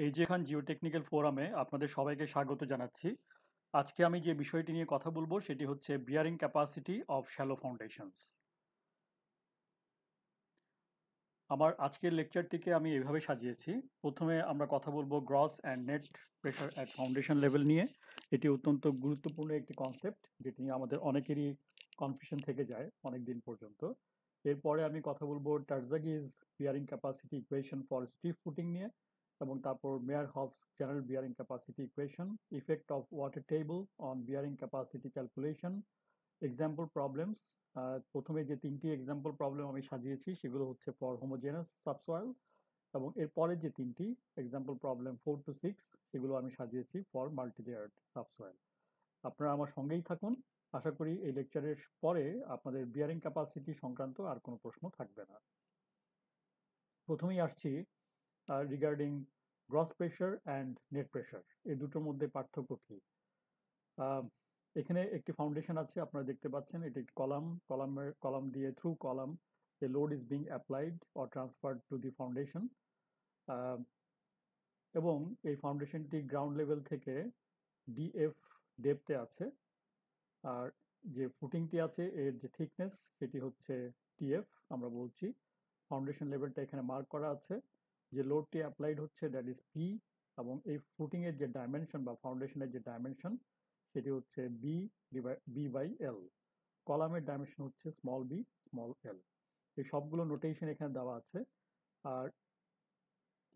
এই যে খান জিওটেকনিক্যাল ফোরামে আপনাদের সবাইকে স্বাগত জানাচ্ছি। আজকে আমি যে বিষয়টি নিয়ে কথা বলবো সেটি হচ্ছে bearing capacity of shallow foundations. আমার আজকের লেকচারটিকে আমি এভাবে সাজিয়েছি। প্রথমে আমরা কথা বলবো gross and net pressure at foundation level নিয়ে। এটি অত্যন্ত গুরুত্বপূর্ণ একটি কনসেপ্ট যেটি নিয়ে আমাদের অনেকেরই কনফিউশন থেকে যায় অনেক দিন পর্যন্ত। এরপরে আমি কথা বলবো Terzaghi's bearing capacity equation for stiff footing নিয়ে, এবং তারপর Meyerhof's general bearing capacity equation, effect of water table on bearing capacity calculation, example problems. প্রথমে যে তিনটি এক্সাম্পল প্রবলেম আমি সাজিয়েছি সেগুলো হচ্ছে ফর হোমোজেনাস সাবসয়েল, এবং এরপরে যে তিনটি এক্সাম্পল প্রবলেম 4 to 6 সেগুলো আমি সাজিয়েছি ফর মাল্টিলেয়ার্ড সাবসয়েল। আপনারা আমার সঙ্গেই থাকুন। আশা করি এই লেকচারের পরে আপনাদের বিয়ারিং ক্যাপাসিটি সংক্রান্ত আর কোনো প্রশ্ন থাকবে না। প্রথমেই আসছি regarding gross pressure and net pressure, এই দুটোর মধ্যে পার্থক্য কী। আহ, এখানে একটি ফাউন্ডেশন আছে, আপনারা দেখতে পাচ্ছেন এটি কলাম দিয়ে through column A load is being applied or transferred to the foundation, এবং এই ফাউন্ডেশনটি গ্রাউন্ড লেভেল থেকে ডিএফ ডেপথে আছে। আর যে ফুটিংটি আছে এর যে থিকনেস সেটি হচ্ছে টিএফ আমরা বলছি। ফাউন্ডেশন লেভেলটা এখানে মার্ক করা আছে। যে লোডটি অ্যাপ্লাইড হচ্ছে দ্যাট ইজ পি, এবং এই ফুটিংয়ের যে ডাইমেনশন বা ফাউন্ডেশনের যে ডাইমেনশন সেটি হচ্ছে বি বাই এল। কলামের ডাইমেনশন হচ্ছে স্মল বি স্মল এল। এই সবগুলো নোটেশন এখানে দেওয়া আছে। আর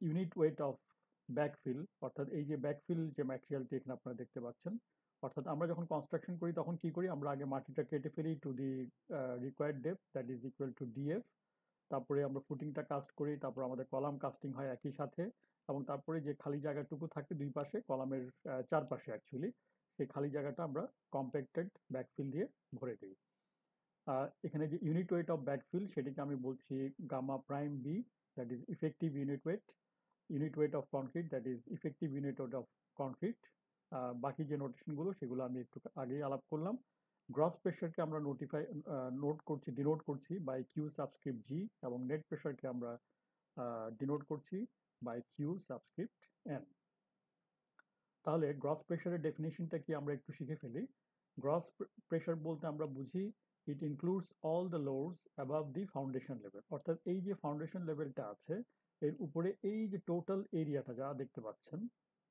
ইউনিট ওয়েট অফ ব্যাকফিল, অর্থাৎ এই যে ব্যাকফিল যে ম্যাটেরিয়ালটি এখানে আপনারা দেখতে পাচ্ছেন, অর্থাৎ আমরা যখন কনস্ট্রাকশন করি তখন কি করি, আমরা আগে মাটিটা কেটে ফেলি to the required depth that is equal two DF. তারপরে আমরা ফুটিংটা কাস্ট করি, তারপর আমাদের কলাম কাস্টিং হয় একই সাথে, এবং তারপরে যে খালি জায়গাটুকু থাকে দুই পাশে কলামের চারপাশে অ্যাকচুয়ালি, সেই খালি জায়গাটা আমরা কম্প্যাক্টেড ব্যাকফিল দিয়ে ভরে দিই। এখানে যে ইউনিট ওয়েট অফ ব্যাকফিল সেটিকে আমি বলছি gamma prime B, that is effective unit weight of concrete, that is effective unit weight of concrete. বাকি যে নোটেশনগুলো সেগুলো আমি একটু আগেই আলাপ করলাম। গ্রস প্রেশারকে আমরা ডিনোট করছি বাই কিউ সাবস্ক্রিপ্ট জি, এবং নেট প্রেশারকে আমরা ডিনোট করছি বাই কিউ সাবস্ক্রিপ্ট এন। তাহলে গ্রস প্রেশারের ডেফিনেশনটা কি আমরা একটু শিখে ফেলি। গ্রস প্রেশার বলতে আমরা বুঝি it includes all the loads above the foundation level, অর্থাৎ এই যে ফাউন্ডেশন লেভেলটা আছে এর উপরে এই যে টোটাল এরিয়াটা যা দেখতে পাচ্ছেন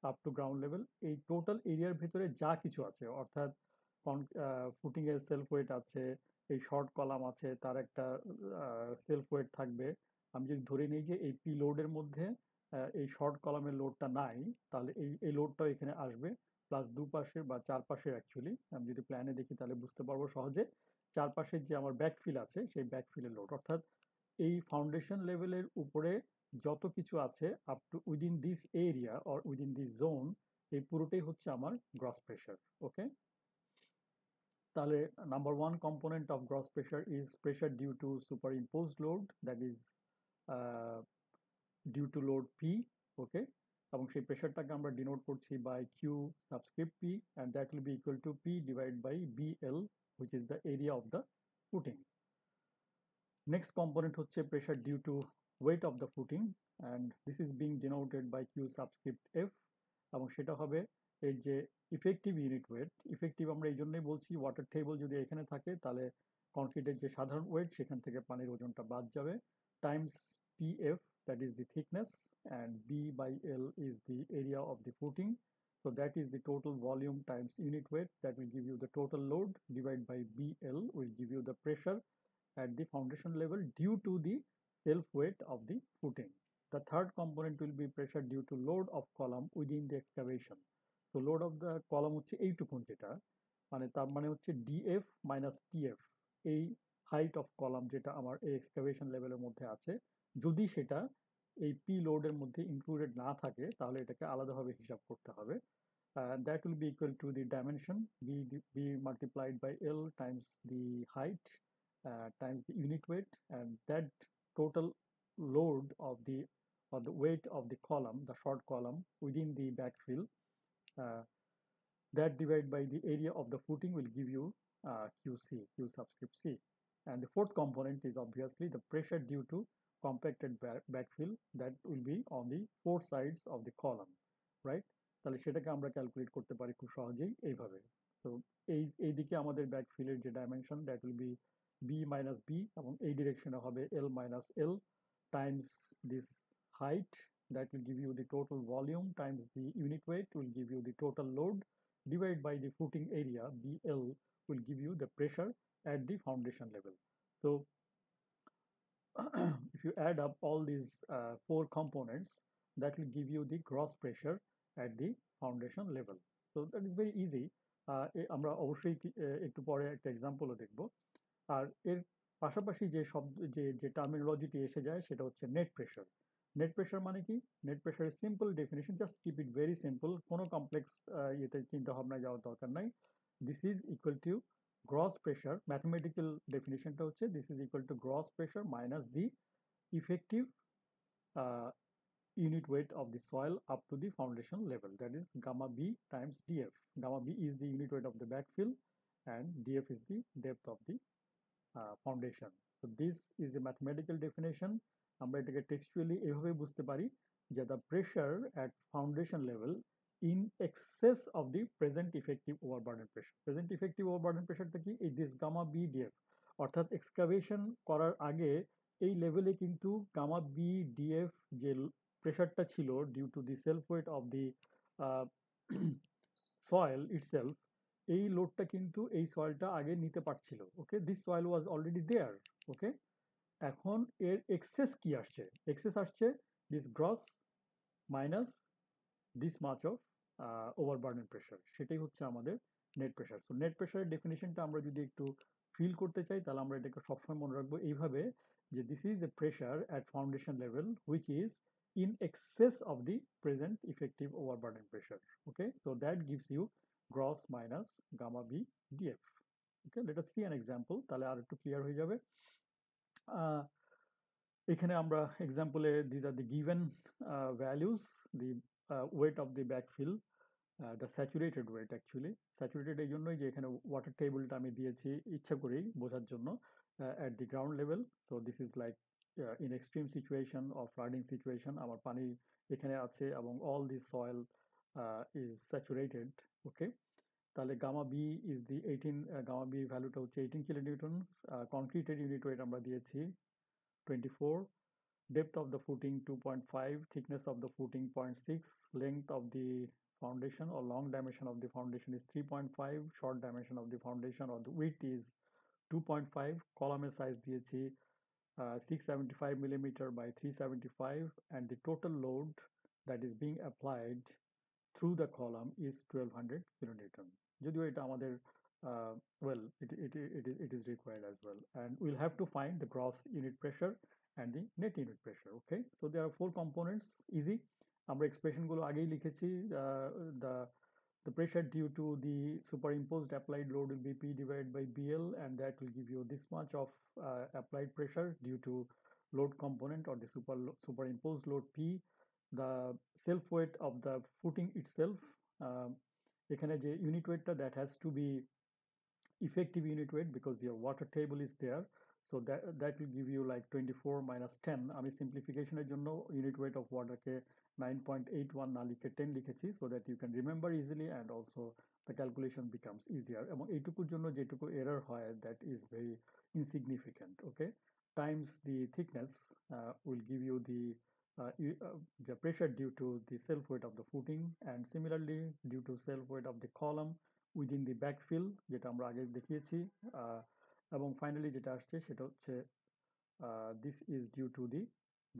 আপ টু গ্রাউন্ড লেভেল, এই টোটাল এরিয়ার ভেতরে যা কিছু আছে, অর্থাৎ ফুটিং এর সেলফ ওয়েট আছে, এই শর্ট কলাম আছে তার একটা সেলফ ওয়েট থাকবে। আমি যদি ধরে নিই যে এই পি লোডের মধ্যে এই শর্ট কলামের লোডটা নাই, তাহলে এই লোডটাও এখানে আসবে, প্লাস দুপাশে বা চারপাশের অ্যাকচুয়ালি আমি যদি প্ল্যানে দেখি তাহলে বুঝতে পারবো সহজে, চারপাশের যে আমার ব্যাকফিল আছে সেই ব্যাকফিলের লোড, অর্থাৎ এই ফাউন্ডেশন লেভেলের উপরে যত কিছু আছে up to within this area or within this zone, এই পুরোটাই হচ্ছে আমার গ্রস প্রেশার। ওকে, তাহলে number one component of gross pressure is pressure due to superimposed load, that is due to load P. Okay, এবং সেই প্রেশারটাকে আমরা denote করছি by Q subscript P, and that will be equal to P divide by B L, which is the area of the footing. Next component হচ্ছে pressure due to weight of the footing, and this is being denoted by Q subscript F, এবং সেটা হবে এর যে effective unit wait. Effective আমরা এই জন্যই বলছি, ওয়াটার টেবল যদি এখানে থাকে তাহলে কংক্রিটের যে সাধারণ ওয়েট সেখান থেকে পানির ওজনটা বাদ যাবে, Times TF, that is the thickness, and B by L is the area of the footing. So that is the total volume times unit weight, that will give you the total load, divided by BL will give you the pressure at the foundation level due to the self weight of the footing. The third component will be pressure due to load of column within the excavation. So load of the column হচ্ছে এইটুকুন, যেটা মানে তার মানে হচ্ছে DF minus TF, এই height of column যেটা আমার এই এক্সকাভেশন লেভেলের মধ্যে আছে, যদি সেটা এই পি লোডের মধ্যে ইনক্লুডেড না থাকে তাহলে এটাকে আলাদাভাবে হিসাব করতে হবে। That will be equal to the dimension b multiplied by L times the height times the unit weight, and that total load of the or the weight of the column, the short column within the backfill, uh, that divided by the area of the footing will give you QC, Q subscript C. And the fourth component is obviously the pressure due to compacted backfill that will be on the four sides of the column, right? তাহলে সেটাকে আমরা calculate করতে পারি খুব সহজেই এইভাবে। তো এইদিকে আমাদের ব্যাকফিলের যে dimension that will be B minus B, এবং এই ডিরেকশনে হবে L minus L times this height, that will give you the total volume, times the unit weight will give you the total load, divided by the footing area BL will give you the pressure at the foundation level. So if you add up all these four components, that will give you the gross pressure at the foundation level. So that is very easy. আমরা অবশ্যই একটু পরে একটা এক্সাম্পলও দেখব। আর এর পাশাপাশি যে শব্দ যে টার্মিনোলজিটি এসে যায় সেটা হচ্ছে নেট প্রেশার। নেট প্রেশার মানে কি? নেট প্রেশারের simple definition, just keep it very simple, কোনো কমপ্লেক্স ইয়েতে চিন্তা ভাবনায় যাওয়ার দরকার নাই। This is equal to gross pressure, mathematical ডেফিনেশনটা হচ্ছে this is equal to gross pressure minus the effective unit weight of the soil up to the foundation level, that is gamma b times df. Gamma b is the unit weight of the backfill and df is the depth of the foundation. So this is a mathematical definition. আমরা এটাকে টেক্সচুয়ালি এভাবে বুঝতে পারি যে the pressure at foundation level in excess of the present effective overburden pressure. Present effective overburden pressure টা কি? এই this gamma b df, অর্থাৎ এক্সকাভেশন করার আগে এই লেভেলে কিন্তু গামা বি ডিএফ যে প্রেশারটা ছিল due to the self weight of the soil itself, এই লোডটা কিন্তু এই সয়েলটা আগে নিতে পারছিল। Okay, this soil was already there. Okay, এখন এর এক্সেস কি আসছে? এক্সেস আসছে this gross minus this much of overburden pressure, সেটাই হচ্ছে আমাদের নেট প্রেশার। সো নেট প্রেশারের ডেফিনেশনটা আমরা যদি একটু ফিল করতে চাই তাহলে আমরা এটাকে সবসময় মনে রাখবো এইভাবে যে this is A pressure at foundation level which is in excess of the present effective overburden pressure. Okay, so that gives you gross minus gamma b df. Okay, let us see an example, তাহলে আর একটু clear হয়ে যাবে। এখানে আমরা এক্সাম্পলে these are the given values, the weight of the backfill, the saturated weight actually, saturated এই জন্যই যে এখানে ওয়াটার টেবিলটা আমি দিয়েছি ইচ্ছা করেই বোঝার জন্য at the ground level. So this is like in extreme situation or flooding situation আমার পানি এখানে আছে এবং all this soil is saturated. Okay, তাহলে gamma B is the 18, gamma B ভ্যালুটা হচ্ছে 18 কিলোনিউটন, কংক্রিটের ইউনিট ওয়েট আমরা দিয়েছি 24, depth of the footing 2.5, thickness of the footing 0.6, length of the foundation or long dimension of the foundation is 3.5, short dimension of the foundation or the width is 2.5, কলামের size দিয়েছি 675 millimeter by 375, and the total load that is being applied through the column is 1200 kilonewton. যদিও এটা আমাদের well it is required as well, and we'll have to find the gross unit pressure and the net unit pressure. Okay, so there are four components, easy, আমরা expression গুলো আগেই লিখেছি। the pressure due to the superimposed applied load will be P divided by BL, and that will give you this much of applied pressure due to load component or the superimposed load P. The self weight of the footing itself, এখানে যে unit weight টা that has to be effective unit weight because your water table is there, so that will give you like 24 minus 10. আমি সিম্পলিফিকেশনের জন্য unit weight of water কে 9.81 না লিখে 10 লিখেছি, so that you can remember easily and also the calculation becomes easier, এবং এইটুকুর জন্য যেটুকু error হয় that is very insignificant. Okay, times the thickness will give you the pressure due to the self weight of the footing, and similarly due to self weight of the column within the backfill যেটা আমরা আগে দেখিয়েছি, এবং finally যেটা আসছে সেটা হচ্ছে this is due to the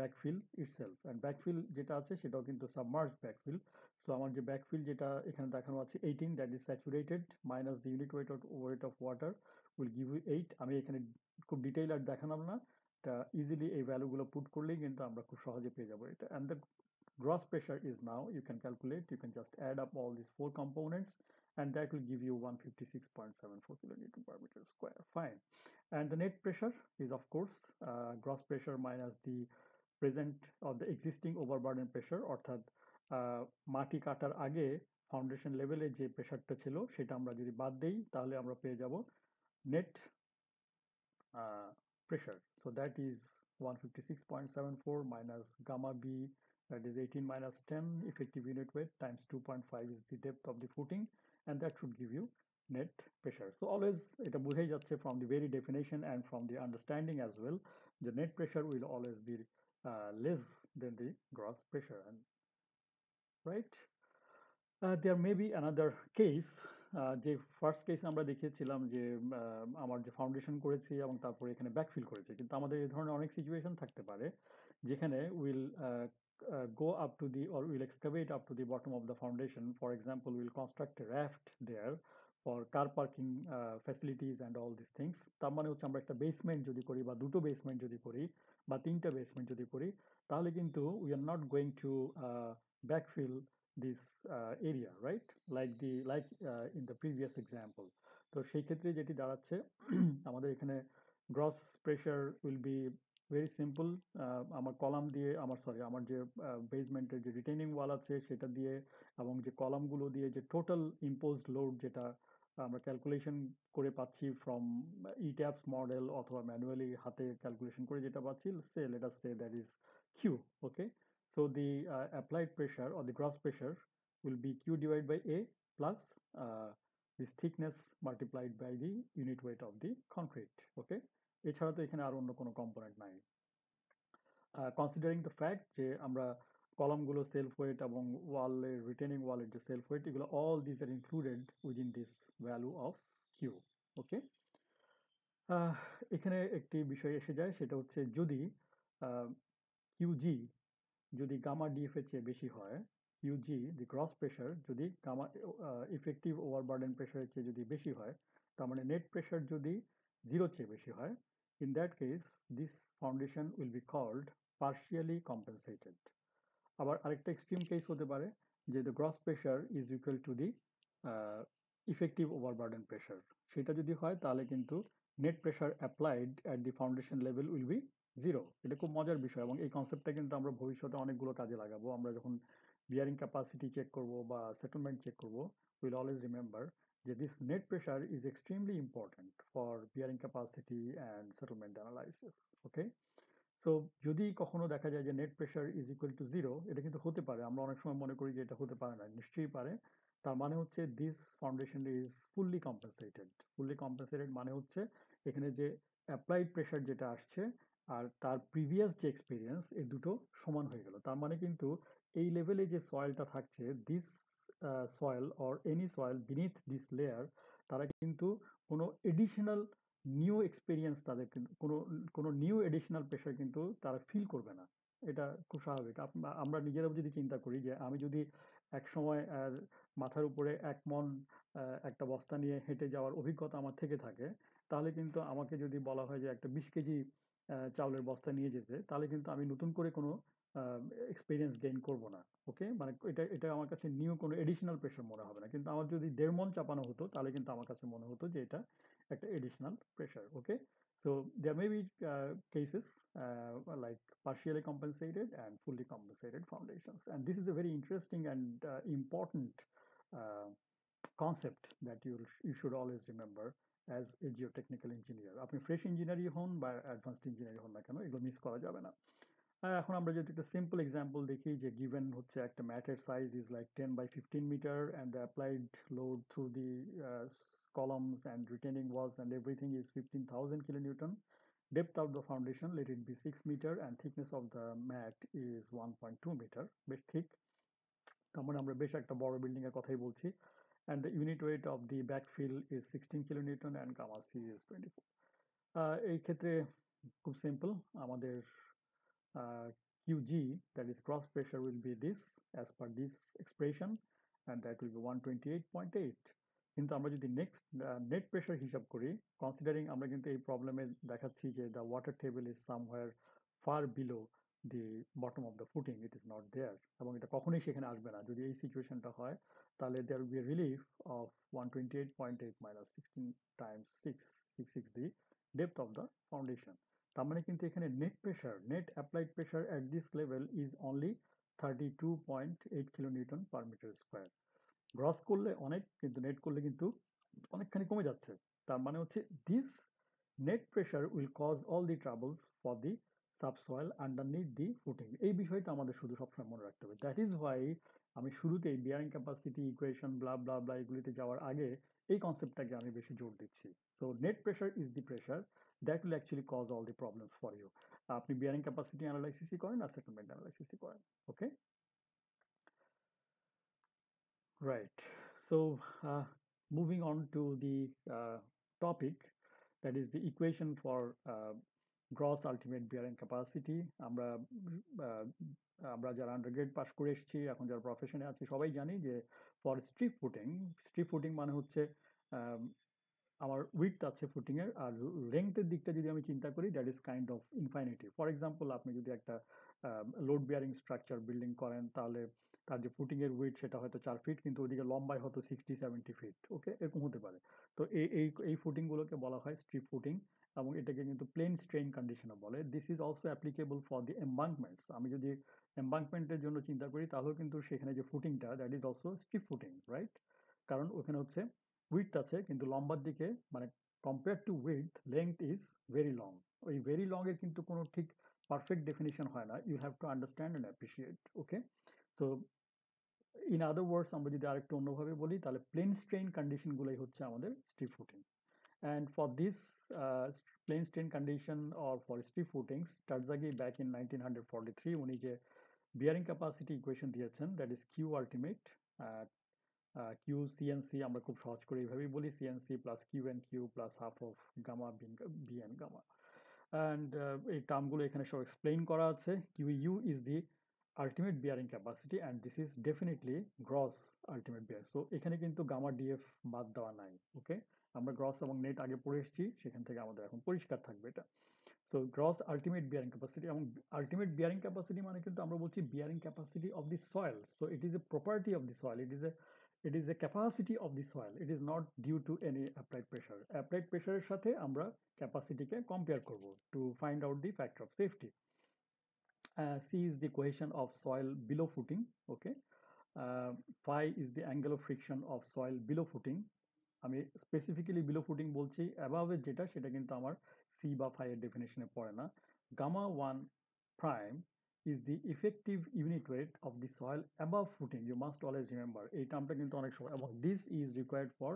backfill itself, and backfill যেটা আছে সেটাও কিন্তু submerged backfill. So আমার যে backfill যেটা এখানে দেখানো আছে 18, that is saturated, minus the unit weight of water will give you 8. আমি এখানে খুব ডিটেইল আর দেখালাম না, ইজিলি এই ভ্যালুগুলো পুট করলেই কিন্তু আমরা খুব সহজে পেয়ে যাবো এটা। and the gross pressure is now, you can calculate, you can just add up all these four components, and that will give you 156.74 kilonewton per meter square. Fine. And the net pressure is of course gross pressure minus the present or the existing overburden pressure, অর্থাৎ মাটি কাটার আগে foundation লেভেলে যে প্রেশারটা ছিল সেটা আমরা যদি বাদ দেই তাহলে আমরা পেয়ে যাব net pressure. So that is 156.74 minus gamma B, that is 18 minus 10 effective unit weight times 2.5 is the depth of the footing, and that should give you net pressure. So always এটা বোঝাই যাচ্ছে from the very definition and from the understanding as well, the net pressure will always be less than the gross pressure, and right. There may be another case, যে first case আমরা দেখিয়েছিলাম যে আমার যে foundation করেছি এবং তারপরে এখানে ব্যাকফিল করেছি, কিন্তু আমাদের এই ধরনের অনেক সিচুয়েশন থাকতে পারে যেখানে will go up to the or will excavate up to the bottom of the foundation. For example, we'll construct a raft there for car parking facilities and all these things. তার মানে হচ্ছে আমরা একটা basement যদি করি বা দুটো basement যদি করি বা তিনটা বেসমেন্ট যদি করি, তাহলে কিন্তু we are not going to backfill this area, right? In the previous example. তো সেই ক্ষেত্রে যেটি দাঁড়াচ্ছে আমাদের এখানে gross pressure will be very simple. আমার কলাম দিয়ে আমার যে বেসমেন্টের যে রিটেনিং ওয়াল আছে সেটা দিয়ে এবং যে কলামগুলো দিয়ে যে টোটাল ইম্পোজড লোড যেটা আমরা ক্যালকুলেশন করে পাচ্ছি ফ্রম ইট্যাপস মডেল অথবা ম্যানুয়ালি হাতে ক্যালকুলেশন করে যেটা পাচ্ছি, let us say that is Q, okay? So the applied pressure or the gross pressure will be Q divided by A plus this thickness multiplied by the unit weight of the concrete, okay? এছাড়া তো এখানে আর অন্য কোনো component নাই। Considering the fact যে আমরা কলামগুলো self wait এবং ওয়ালের রিটেনিং ওয়ালের যে সেলফ ওয়েট, এগুলো all this are included within this value of Q, okay? এখানে একটি বিষয় এসে যায়, সেটা হচ্ছে যদি কিউজি যদি গামা ডিএফ এর চেয়ে বেশি হয়, ইউজি দি গ্রস প্রেশার যদি গামা ইফেক্টিভ ওভারবার্ডেন প্রেশারের চেয়ে যদি বেশি হয়, তার মানে নেট প্রেশার যদি জিরো চেয়ে বেশি হয়, in that case this foundation will be called partially compensated. আবার আরেকটা এক্সট্রিম কেস হতে পারে যে the gross pressure is equal to the effective overburden pressure, সেটা যদি হয় তাহলে কিন্তু net pressure applied at the foundation level will be zero. এটা খুব মজার বিষয় এবং এই কনসেপ্টটা কিন্তু আমরা ভবিষ্যতে অনেকগুলো কাজে লাগাবো। আমরা যখন বিয়ারিং ক্যাপাসিটি চেক করব বা সেটেলমেন্ট চেক করব, উইল অলওয়েজ রিমেম্বার যে this net pressure is extremely important for bearing capacity and settlement analysis, okay? So যদি কখনো দেখা যায় যে net pressure is equal two zero, এটা কিন্তু হতে পারে, আমরা অনেক সময় মনে করি যে এটা হতে পারে না, নিশ্চয়ই পারে। তার মানে হচ্ছে this foundation is fully compensated. Fully compensated মানে হচ্ছে এখানে যে অ্যাপ্লাইড প্রেশার যেটা আসছে আর তার প্রিভিয়াস যে এক্সপিরিয়েন্স, এই দুটো সমান হয়ে গেল। তার মানে কিন্তু এই লেভেলে যে সয়েলটা থাকছে, this soil or any soil beneath this layer, তারা কিন্তু কোনো এডিশনাল নিউ এক্সপিরিয়েন্স, তাদের কিন্তু কোনো নিউ এডিশনাল প্রেশার কিন্তু তারা ফিল করবে না। এটা খুব স্বাভাবিক। আমরা নিজেরাও যদি চিন্তা করি যে আমি যদি এক সময় মাথার উপরে 1 মণ একটা বস্তা নিয়ে হেঁটে যাওয়ার অভিজ্ঞতা আমার থেকে থাকে, তাহলে কিন্তু আমাকে যদি বলা হয় যে একটা 20 কেজি চাউলের বস্তা নিয়ে যেতে, তাহলে কিন্তু আমি নতুন করে কোনো এক্সপিরিয়েন্স গেইন করব না, ওকে? মানে এটা আমার কাছে নিউ কোনো এডিশনাল প্রেশার মনে হবে না। কিন্তু আমার যদি 1.5 মণ চাপানো হতো, তাহলে কিন্তু আমার কাছে মনে হতো যে এটা একটা additional pressure, okay? So there may be cases like partially compensated and fully compensated foundations, and this is a very interesting and important uh, concept that you should always remember as a geotechnical engineer. আপনি fresh ইঞ্জিনিয়ারই হন বা advanced ইঞ্জিনিয়ারই হন না কেন, এগুলো miss করা যাবে না। এখন আমরা যদি একটা সিম্পল এক্সাম্পল দেখি যে গিভেন হচ্ছে একটা ম্যাটের size is like 10 by 15 metre and the applied load through the columns and retaining walls and everything is 15,000 kilonewton. Depth of the foundation, let it be 6 meter, and thickness of the mat is 1.2 meter, বেশ thick। তার মানে আমরা বেশ একটা বড় building এর কথাই বলছি। And the unit weight of the backfill is 16 kilonewton and gamma C is 24. এই ক্ষেত্রে খুব সিম্পল, আমাদের QG, that is cross pressure, will be this as per this expression, and that will be 128.8. কিন্তু আমরা যদি নেক্সট নেট প্রেশার হিসাব করি, considering আমরা কিন্তু এই প্রবলেমে দেখাচ্ছি যে the water table is somewhere far below the bottom of the footing, it is not there, এবং এটা কখনোই সেখানে আসবে না। যদি এই সিচুয়েশনটা হয়, তাহলে there will be a relief of 128.8 minus 16 times 666 the depth of the foundation. তার মানে কিন্তু এখানে net pressure, net applied pressure at this level is only 32.8 kilonewton per metre square. Gross করলে অনেক, কিন্তু নেট করলে কিন্তু অনেকখানি কমে যাচ্ছে। তার মানে হচ্ছে this net pressure will cause all the troubles for the subsoil underneath the footing. এই বিষয়টা আমাদের শুধু সবসময় মনে রাখতে হবে। দ্যাট ইজ হোয়াই আমি শুরুতেই bearing capacity equation blah blah blah এগুলিতে যাওয়ার আগে এই কনসেপ্টটাকে আমি বেশি জোর দিচ্ছি। So net pressure is the pressure that will actually cause all the problems for you. আপনি বিয়ারিং ক্যাপাসিটি অ্যানালাইসিসই করেন আর সেটেলমেন্ট অ্যানালাইসিসই করেন। ওকে, right. So, moving on to the topic, that is the equation for gross ultimate bearing capacity. আমরা আহ, আমরা যারা undergrad pass করে এসেছি, এখন যারা প্রফেশনে আছি, সবাই জানি যে ফর স্ট্রিপ ফুটিং মানে হচ্ছে আহ, আমার উইডথ আছে ফুটিং এর, আর লেংথের দিকটা যদি আমি চিন্তা করি that is kind of infinity. For example, আপনি যদি একটা লোড বিয়ারিং স্ট্রাকচার বিল্ডিং করেন, তাহলে তার যে ফুটিং এর উইডথ সেটা হয়তো 4 ফিট, কিন্তু ওদিকে লম্বায় হয়তো 60-70 ফিট। ওকে, এরকম হতে পারে। তো এই ফুটিং গুলোকে বলা হয় স্ট্রিপ ফুটিং, এবং এটাকে কিন্তু প্লেন স্ট্রেইন কন্ডিশনও বলে। This is also applicable for the embankments. আমি যদি এম্বাঙ্কমেন্টের জন্য চিন্তা করি, তাহলেও কিন্তু সেখানে যে ফুটিংটা that is also strip footing, right? কারণ ওখানে হচ্ছে উইডথ আছে, কিন্তু লম্বার দিকে মানে compare to width length is very long. ওই ভেরি লং এর কিন্তু কোনো ঠিক পারফেক্ট ডেফিনিশন হয় না। You have to understand and appreciate. Okay, so in other words আমরা যদি আরেকটু অন্যভাবে বলি, তাহলে প্লেন স্ট্রেইন কন্ডিশনগুলোই হচ্ছে আমাদের strip footing. And for this plane strain condition or for strip footings, Terzaghi back in 1943 উনি যে bearing capacity equation দিয়েছেন, that is Q ultimate, uh, Q CNC, আমরা খুব সহজ করে এইভাবেই বলি, CNC plus QNQ plus half of gamma BN gamma. And এই টার্মগুলো এখানে সব এক্সপ্লেইন করা আছে। QU is the ultimate bearing capacity and this is definitely gross ultimate bearing. So এখানে কিন্তু গামা ডিএফ বাদ দেওয়া নাই। ওকে, আমরা গ্রস এবং নেট আগে পড়ে এসেছি, সেখান থেকে আমাদের এখন পরিষ্কার থাকবে এটা। So gross ultimate bearing capacity, এবং আলটিমেট বিয়ারিং ক্যাপাসিটি মানে কিন্তু আমরা বলছি bearing capacity of the soil. So it is A property of the soil, it is a capacity of the soil, it is not due to any applied pressure. Applied প্রেশারের সাথে আমরা ক্যাপাসিটিকে compare করব to find out the factor of safety. C is the cohesion of soil below footing. Okay, phi is the angle of friction of soil below footing. আমি specifically below footing বলছি, অ্যাবাভের যেটা সেটা কিন্তু আমার সি বা phi এর ডেফিনেশনে পড়ে না। Gamma one prime is the effective unit weight of the soil above footing. You must always remember, এই টার্মটা কিন্তু অনেক সময়, এবং this is required for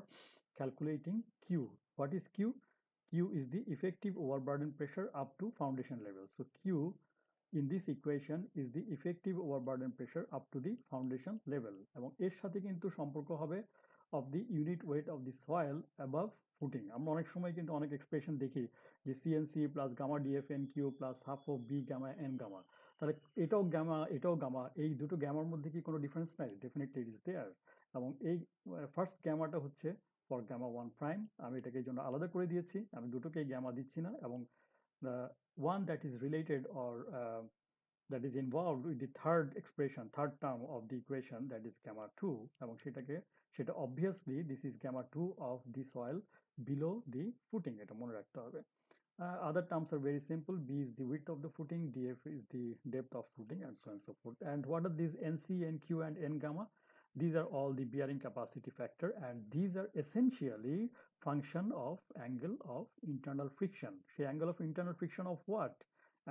calculating Q. What is Q? Q is the effective overburden pressure up to foundation level. So Q in this equation is the effective overburden pressure up to the foundation level, এবং এর সাথে কিন্তু সম্পর্ক হবে of the unit weight of the soil above footing. আমরা অনেক সময় কিন্তু অনেক এক্সপ্রেশন দেখি যে CNC plus gamma DF N Q plus half of B gamma N gamma. তাহলে এটাও গামা, এই দুটো গ্যামার মধ্যে কি কোনো ডিফারেন্স নাই? Definitely it is there. এবং এই ফার্স্ট গ্যামাটা হচ্ছে ফর গামা ওয়ান প্রাইম, আমি এটাকে এই জন্য আলাদা করে দিয়েছি, আমি দুটোকেই গ্যামা দিচ্ছি না। এবং the one that is related or that is involved with the third expression, third term of the equation, that is gamma 2, এবং সেটা obviously this is gamma 2 of the soil below the footing, এটা মনে রাখতে হবে। Other terms are very simple. B is the width of the footing, DF is the depth of footing, and so on and so forth. And what are these NC, NQ, and N gamma? These are all the bearing capacity factor, and these are essentially function of angle of internal friction. The angle of internal friction of what?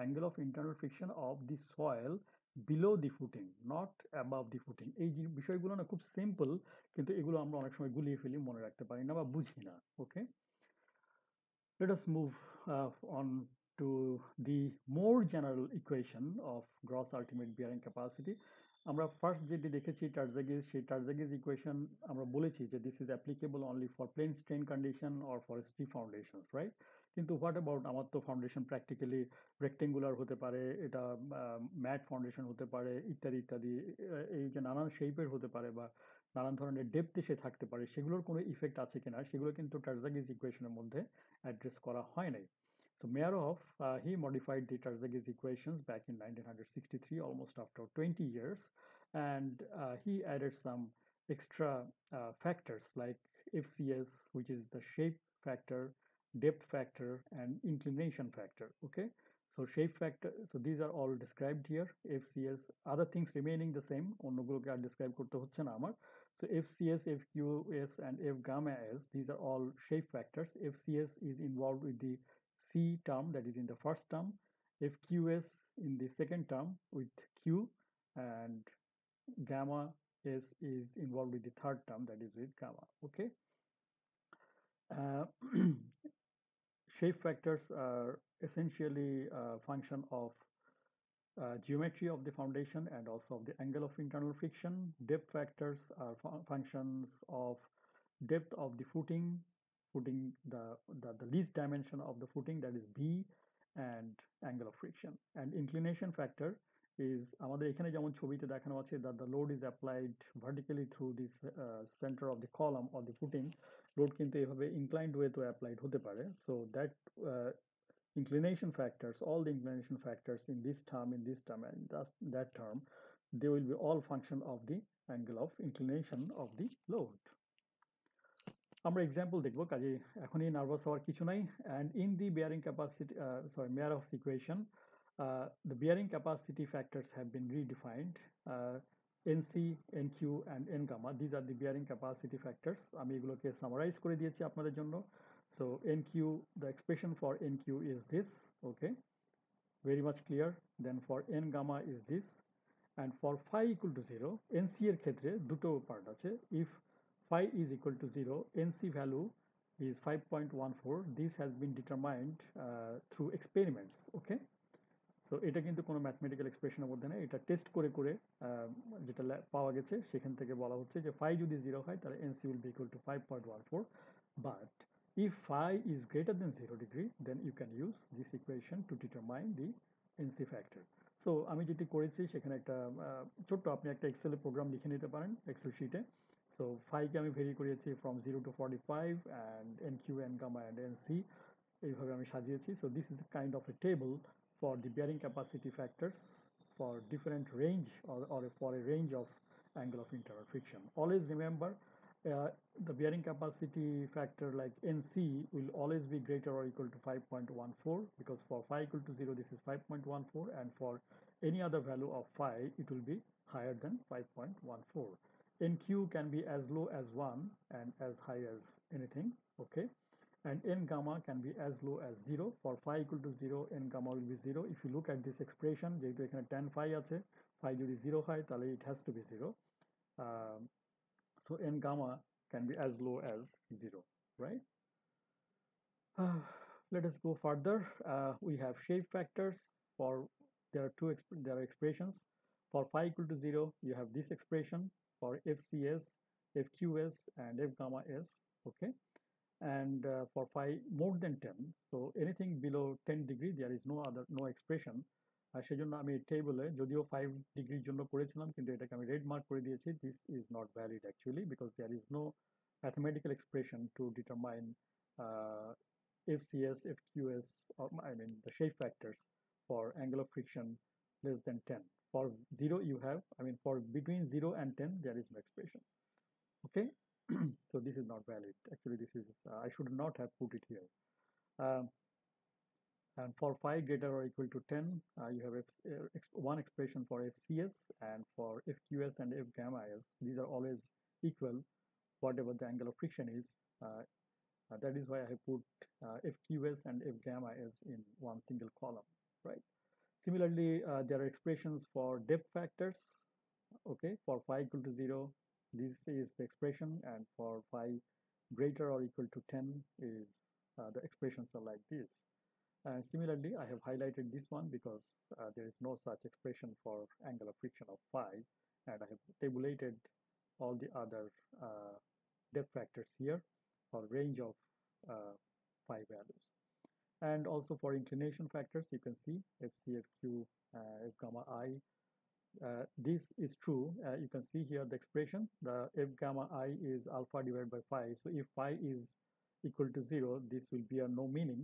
Angle of internal friction of the soil below the footing, not above the footing. এই বিষয়গুলো না খুব simple, কিন্তু এগুলো আমরা অনেক সময় গুলিয়ে ফেলি, মনে রাখতে পারি না বা বুঝি না। ওকে, let us move on to the more general equation of gross ultimate bearing capacity. আমরা ফার্স্ট যেটি দেখেছি টার্জাগিস, সেই টার্জাগিস ইকুয়েশন আমরা বলেছি যে this is applicable only for plane strain condition or for stiff foundations, right? কিন্তু what about, আমার তো ফাউন্ডেশন প্র্যাকটিক্যালি রেক্টেঙ্গুলার হতে পারে, এটা ম্যাট ফাউন্ডেশন হতে পারে, ইত্যাদি ইত্যাদি। এই যে নানান শেপের হতে পারে বা নানান ধরনের ডেপথে সে থাকতে পারে, সেগুলোর কোনো ইফেক্ট আছে কিনা সেগুলো কিন্তু টার্জাগিস ইকুয়েশনের মধ্যে অ্যাড্রেস করা হয় নাই। So Meyerhoff, he modified the Terzaghi's equations back in 1963, almost after 20 years, and he added some extra factors like FCS, which is the shape factor, depth factor, and inclination factor. Okay, so shape factor, so these are all described here. FCS, other things remaining the same, অন্যগুলোকে R describe করতে হচ্ছে না আমার। So FCS, FQS, and F gamma S, these are all shape factors. FCS is involved with the C term, that is in the first term, FQS in the second term with Q, and gamma S is involved with the third term, that is with gamma. Okay. Uh, Shape factors are essentially a function of geometry of the foundation and also of the angle of internal friction. Depth factors are functions of depth of the footing, the least dimension of the footing, that is B, and angle of friction. And inclination factor is আমাদের এখানে যেমন ছবিতে দেখানো আছে that the load is applied vertically through this center of the column or the footing. Load কিন্তু এভাবে inclined way to applied হতে পারে. So that uh, inclination factors, all the inclination factors in this term, and that term, they will be all function of the angle of inclination of the load. আমরা example দেখব, কাজে এখনই nervous হওয়ার কিছু নাই। And in the bearing capacity, Meyerhof's equation, the bearing capacity factors have been redefined. NC, NQ and N gamma, these are the bearing capacity factors. আমি এগুলোকে summarise করে দিয়েছি আপনাদের জন্য। So NQ, the expression for NQ is this, okay, very much clear. Then for N gamma is this, and for phi equal to 0, NC এর ক্ষেত্রে দুটো part আছে। If phi is equal to 0, NC value is 5.14. This has been determined through experiments, okay. So এটা কিন্তু কোনো mathematical এক্সপ্রেশনের মধ্যে নেই, এটা টেস্ট করে করে যেটা পাওয়া গেছে সেখান থেকে বলা হচ্ছে যে ফাই যদি 0 হয় তাহলে NC will be equal to 5.14. But if phi is greater than 0 degree, then you can use this equation to determine the NC factor. So আমি যেটি করেছি সেখানে একটা ছোট্ট আপনি একটা এক্সেলের প্রোগ্রাম লিখে নিতে পারেন এক্সেল শিটে। সো ফাইকে আমি ভেরি করিয়েছি from 0 to 45 and NQ, N gamma and NC এইভাবে আমি সাজিয়েছি। So this is a kind of a table for the bearing capacity factors for different range, or for a range of angle of internal friction. Always remember, the bearing capacity factor like NC will always be greater or equal to 5.14, because for phi equal to 0 this is 5.14, and for any other value of phi it will be higher than 5.14. NQ can be as low as 1 and as high as anything, okay. And N gamma can be as low as 0. For phi equal to 0, N gamma will be 0. If you look at this expression, যেহেতু এখানে tan phi আছে, phi যদি 0 হয় তাহলে it has to be 0. So N gamma can be as low as 0, right? Let us go further. We have shape factors. For there are expressions. For phi equal to 0, you have this expression for FCS, FQS, and F gamma S, okay. And for phi more than 10, so anything below 10 degree, there is no expression. সেজন্য আমি টেবলে যদিও 5 ডিগ্রির জন্য করেছিলাম, কিন্তু এটাকে আমি red mark করে দিয়েছি। This is not valid actually, because there is no mathematical expression to determine FCS, FQS, or I mean the shape factors for angle of friction less than 10. For 0 you have, I mean for between 0 and 10 there is no expression, okay. So this is not valid. Actually, this is I should not have put it here. Um, and for phi greater or equal to 10, you have one expression for FCS, and for FQS and F gamma S, these are always equal whatever the angle of friction is. That is why I have put FQS and F gamma S in one single column, right? Similarly, there are expressions for depth factors, okay. For phi equal to 0, this is the expression, and for phi greater or equal to 10 is the expressions are like this. And similarly, I have highlighted this one because there is no such expression for angle of friction of phi, and I have tabulated all the other depth factors here for range of phi values. And also for inclination factors, you can see FC, FQ, F gamma I. This is true. You can see here the expression, the F gamma I is alpha divided by phi. So if phi is equal to 0, this will be a no meaning.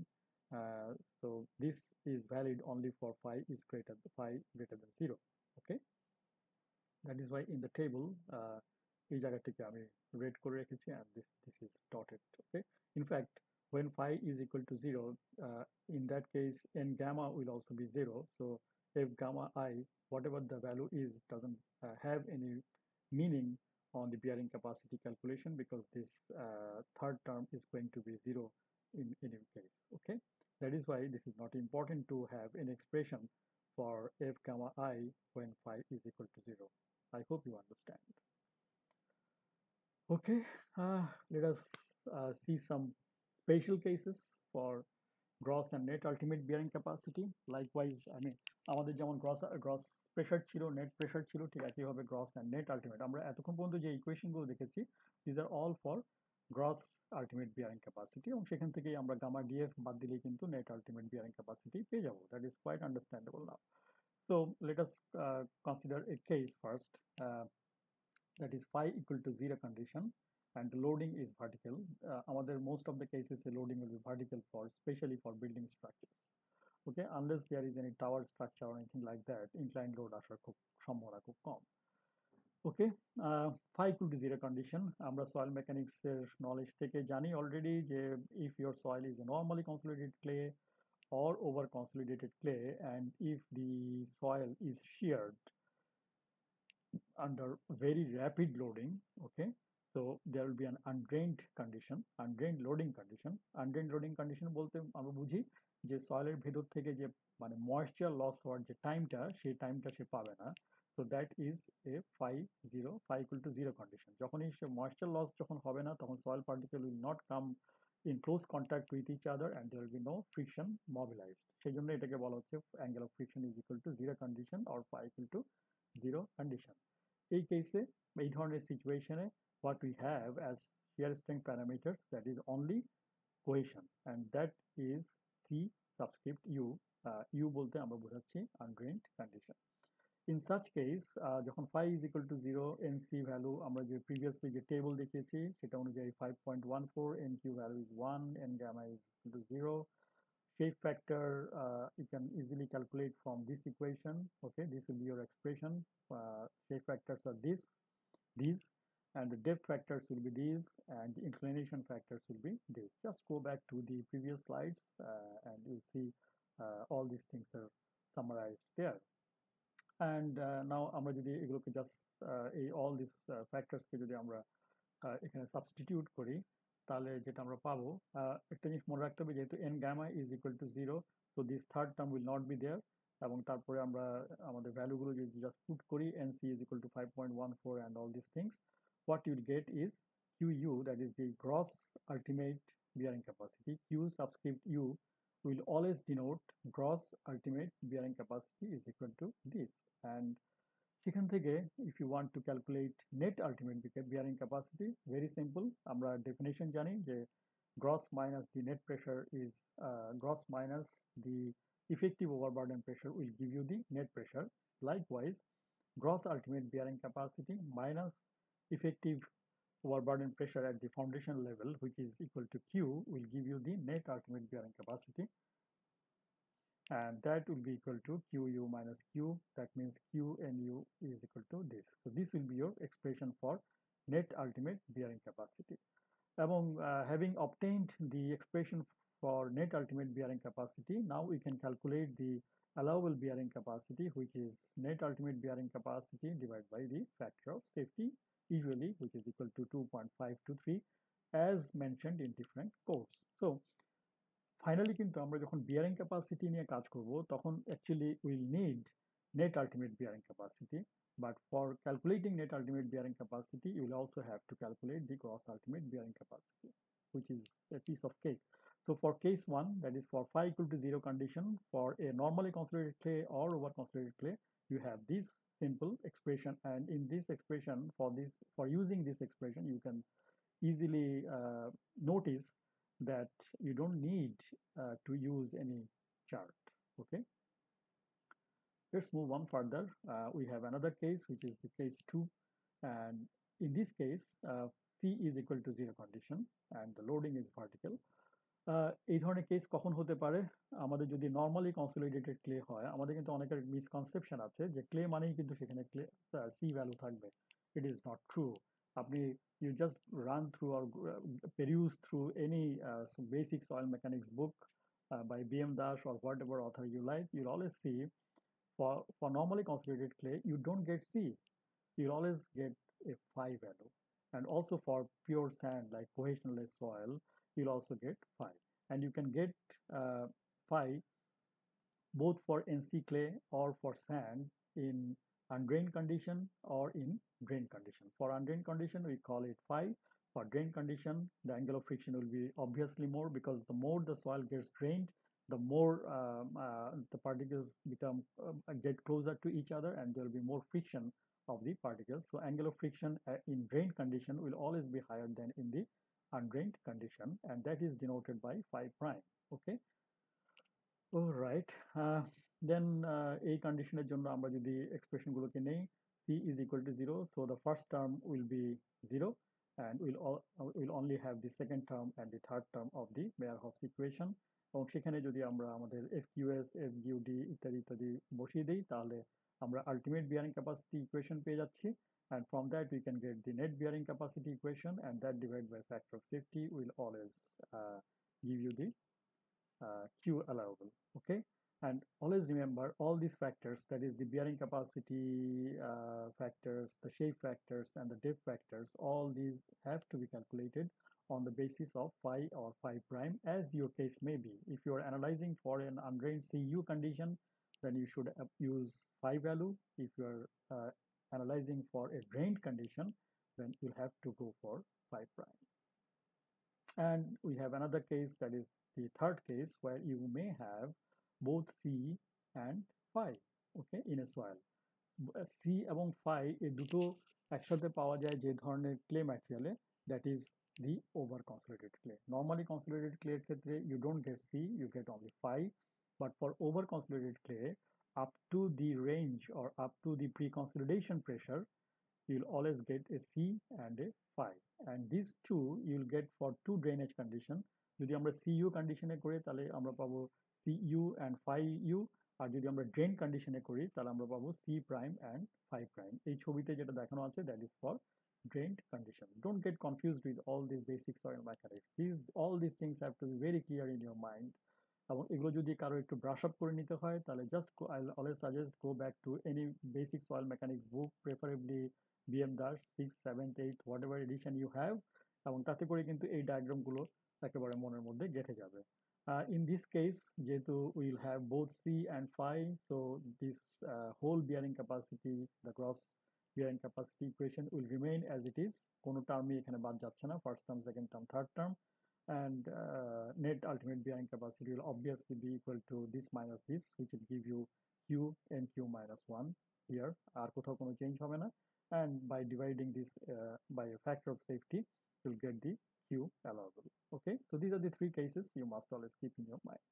So this is valid only for phi greater than 0, okay. That is why in the table এই জায়গাটিকে আমি red করে রেখেছি, and this is dotted, okay. In fact, when phi is equal to 0, in that case N gamma will also be 0. So F gamma I, whatever the value is, doesn't have any meaning on the bearing capacity calculation, because this third term is going to be 0 in any case, okay. That is why this is not important to have an expression for f gamma I when phi is equal to 0. I hope you understand. Okay, let us see some special cases for gross and net ultimate bearing capacity. Likewise, আমাদের যেমন gross pressure ছিল, net pressure ছিল, ঠিক একইভাবে gross and net ultimate আমরা এতক্ষণ পর্যন্ত যে ইকুয়েশনগুলো দেখেছি, these are all for gross ultimate bearing capacity, এবং সেখান থেকেই আমরা গামা ডিএফ বাদ দিলেই কিন্তু নেট আলটিমেট বিয়ারিং ক্যাপাসিটি পেয়ে যাবো। That is quite understandable now. So let us consider a case first, that is phi equal to 0 condition and the loading is vertical. আমাদের most of the cases the loading will be vertical for especially for building structures. Okay, unless there is any tower structure or anything like that, inclined load আসার খুব সম্ভাবনা খুব কম। Okay, phi equal to 0 condition, আমরা soil mechanics এর knowledge থেকে জানি already যে if your soil is a normally consolidated clay or over consolidated clay and if the soil is sheared under very rapid loading, okay, so there will be an undrained condition, undrained loading condition. Undrained loading condition বলতে আমরা বুঝি যে সয়েলের ভেতর থেকে যে মানে moisture loss হওয়ার যে টাইমটা, সেই টাইমটা সে পাবে না। So that is a phi equal to 0 condition. যখনই সে ময়েশ্চার লস যখন হবে না, তখন soil particle will not come in close contact with each other and there will be no friction mobilized. সেই জন্য এটাকে বলা হচ্ছে angle of friction is equal to 0 condition or phi equal to 0 condition. এই কেসে এই ধরনের সিচুয়েশনে what we have as shear strength parameters, that is only cohesion and that is C subscript U. U বলতে আমরা বোঝাচ্ছি undrained condition. In such case, যখন phi is equal to 0, NC value আমরা যে previously যে table দেখিয়েছি সেটা অনুযায়ী 5.14, NQ value is 1, N gamma is equal to 0. Shape factor you can easily calculate from this equation. Okay, this will be your expression. Shape factors are these, and the depth factors will be these, and the inclination factors will be this. Just go back to the previous slides and you'll see all these things are summarized there. And now আমরা যদি এগুলোকে just এই all these factors কে যদি আমরা এখানে substitute করি, তাহলে যেটা আমরা পাবো, একটা জিনিস মনে রাখতে হবে, যেহেতু n gamma is equal to 0, so this third term will not be there, এবং তারপরে আমরা আমাদের ভ্যালুগুলো যদি জাস্ট পুট করি, nc is equal to 5.14 and all these things, what you'll get is qu, that is the gross ultimate bearing capacity. Q subscript u will always denote gross ultimate bearing capacity is equal to this. And সেখান থেকে if you want to calculate net ultimate bearing capacity, very simple, আমরা definition জানি যে gross minus the net pressure is gross minus the effective overburden pressure will give you the net pressure. Likewise, gross ultimate bearing capacity minus effective overburden pressure at the foundation level, which is equal to Q, will give you the net ultimate bearing capacity, and that will be equal to Qu minus Q. That means Qnu is equal to this. So this will be your expression for net ultimate bearing capacity. Among having obtained the expression for net ultimate bearing capacity, now we can calculate the allowable bearing capacity, which is net ultimate bearing capacity divided by the factor of safety, usually which is equal to 2.523 as mentioned in different codes. So finally কিন্তু আমরা যখন bearing capacity নিয়ে কাজ করব, তখন actually will need net ultimate bearing capacity, but for calculating net ultimate bearing capacity you will also have to calculate the gross ultimate bearing capacity, which is a piece of cake. So for case 1, that is for phi equal to 0 condition for a normally consolidated clay or over consolidated clay, you have this simple expression, and in this expression, for using this expression, you can easily notice that you don't need to use any chart. Okay, let's move on further. We have another case, which is the case 2, and in this case C is equal to 0 condition and the loading is vertical. এই ধরনের case কখন হতে পারে? আমাদের যদি normally consolidated clay হয়, আমাদের কিন্তু অনেকের মিসকনসেপশন আছে যে ক্লে মানেই কিন্তু সেখানে ক্লে সি ভ্যালু থাকবে। ইট ইজ নট ট্রু। আপনি you just run through or peruse through any basic soil mechanics book by BM Dash or whatever author you like, you'll always see for normally consolidated clay, you don't get C. You'll always get a phi value. And also for pure sand like cohesionless soil, you'll also get phi. And you can get phi both for NC clay or for sand in undrained condition or in drained condition. For undrained condition, we call it phi. For drained condition, the angle of friction will be obviously more because the more the soil gets drained, the more the particles get closer to each other, and there will be more friction of the particles. So angle of friction in drained condition will always be higher than in the undrained condition, and that is denoted by phi prime. Okay. Alright, এই কন্ডিশনের জন্য আমরা যদি এক্সপ্রেশনগুলোকে নেই, c is equal to 0, so the first term will be 0 and we'll only have the second term and the third term of the Meyerhoff's equation. এবং সেখানে যদি আমরা আমাদের FQS, FQD ইত্যাদি ইত্যাদি বসিয়ে দিই, তাহলে আমরা ultimate bearing capacity equation পেয়ে যাচ্ছি, and from that we can get the net bearing capacity equation, and that divided by factor of safety will always give you the Q allowable. Okay, and always remember all these factors, that is the bearing capacity factors, the shape factors, and the depth factors, all these have to be calculated on the basis of phi or phi prime, as your case may be. If you are analyzing for an undrained CU condition, then you should use phi value. If you are analyzing for a drained condition, then you'll have to go for phi prime. And we have another case, that is the third case, where you may have both C and phi, okay, in a soil. C এবং phi এই দুটো একসাথে পাওয়া যায় যে ধরনের clay material, that is the over consolidated clay. Normally consolidated clay এর ক্ষেত্রে you don't get C, you get only phi, but for over consolidated clay, up to the range or up to the pre-consolidation pressure, you'll always get a C and a phi, and these two you'll get for two drainage condition. যদি আমরা CU কন্ডিশনে করি তাহলে আমরা পাবো CU and phi U, আর যদি আমরা drain কন্ডিশনে করি তাহলে আমরা পাবো C prime and phi prime. এই ছবিতে যেটা দেখানো আছে that is for drained condition. Don't get confused with all these basic soil mechanics. All these things have to be very clear in your mind. এবং এগুলো যদি কারো একটু ব্রাশ আপ করে নিতে হয় তাহলে just I'll always suggest go back to any basic soil mechanics book, preferably BM Dash 6, 7th, 8th, whatever edition you have, এবং তাতে করে কিন্তু এই ডায়াগ্রামগুলো একেবারে মনের মধ্যে গেঁথে যাবে। In this case, যেহেতু we'll have both C and phi, so this whole bearing capacity, the gross bearing capacity equation will remain as it is. কোনো টার্মই এখানে বাদ যাচ্ছে না, first term, second term, third term, and net ultimate bearing capacity will obviously be equal to this minus this, which will give you Q NQ minus 1 here, আর কোথাও কোনো change হবে না, and by dividing this by a factor of safety, you'll get the Q allowable. Okay, so these are the three cases you must always keep in your mind.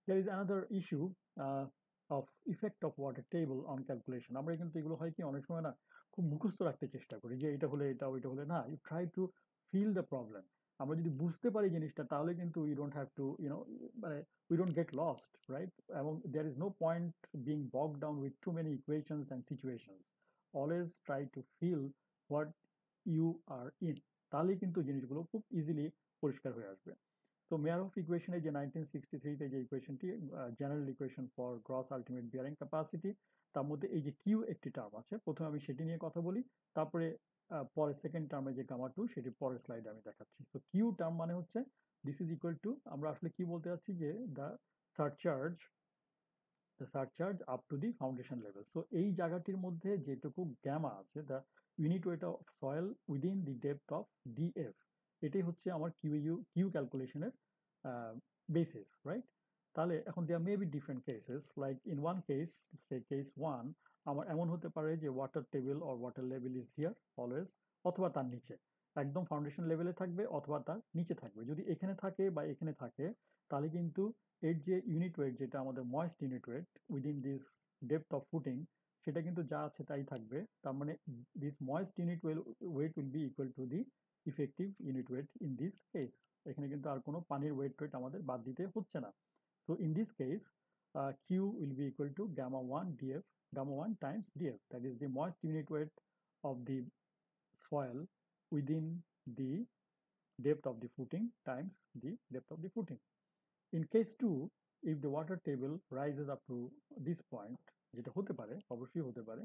There is another issue of effect of water table on calculation. আমরা কিন্তু এগুলো হয় কি অনেক সময় না খুব মুখস্থ রাখতে চেষ্টা করি যে এটা হলে এটা, ওইটা হলে না, you try to feel the problem. আমরা যদি বুঝতে পারি জিনিসটা তাহলে কিন্তু we don't have to, মানে we don't get lost, right? এবং there is no point being bogged down with too many equations and situations. Always try to feel what you are in. তাহলে কিন্তু জিনিসগুলো খুব ইজিলি পরিষ্কার হয়ে আসবে। তো Meyerhoff ইকুয়েশনে যে 1963 তে যে ইকুয়েশনটি general equation for gross ultimate bearing capacity, তার মধ্যে এই যে কিউ একটি টার্ম আছে, প্রথমে আমি সেটি নিয়ে কথা বলি, তারপরে পরে সেকেন্ড টার্মে যে গামা টু সেটি পরের স্লাইডে আমি দেখাচ্ছি। সো কিউ টার্ম মানে হচ্ছে দিস ইজ ইকুয়াল টু, আমরা আসলে কি বলতে চাচ্ছি যে the surcharge up to the foundation level. So এই জায়গাটির মধ্যে যেটুকু গ্যামা আছে, the unit weight of soil within the depth of DF, এটাই হচ্ছে আমার কিউ ক্যালকুলেশনের বেসিস, রাইট? তাহলে এখন there may be different cases, like in one case, say case one, আমার এমন হতে পারে যে water table or water level is here always, অথবা তার নিচে একদম ফাউন্ডেশন লেভেলে থাকবে, অথবা তার নিচে থাকবে। যদি এখানে থাকে বা এখানে থাকে তাহলে কিন্তু এর যে ইউনিট ওয়েট, যেটা আমাদের moist unit weight within this depth of footing, সেটা কিন্তু যা আছে তাই থাকবে। তার মানে this moist unit weight will be equal to the effective unit weight in this case. এখানে কিন্তু আর কোনো পানির ওয়েট আমাদের বাদ দিতে হচ্ছে না। So in this case Q will be equal to gamma 1 DF, gamma 1 times df, that is the moist unit weight of the soil within the depth of the footing times the depth of the footing. In case 2, if the water table rises up to this point, যেটা হতে পারে, অবশ্যই হতে পারে,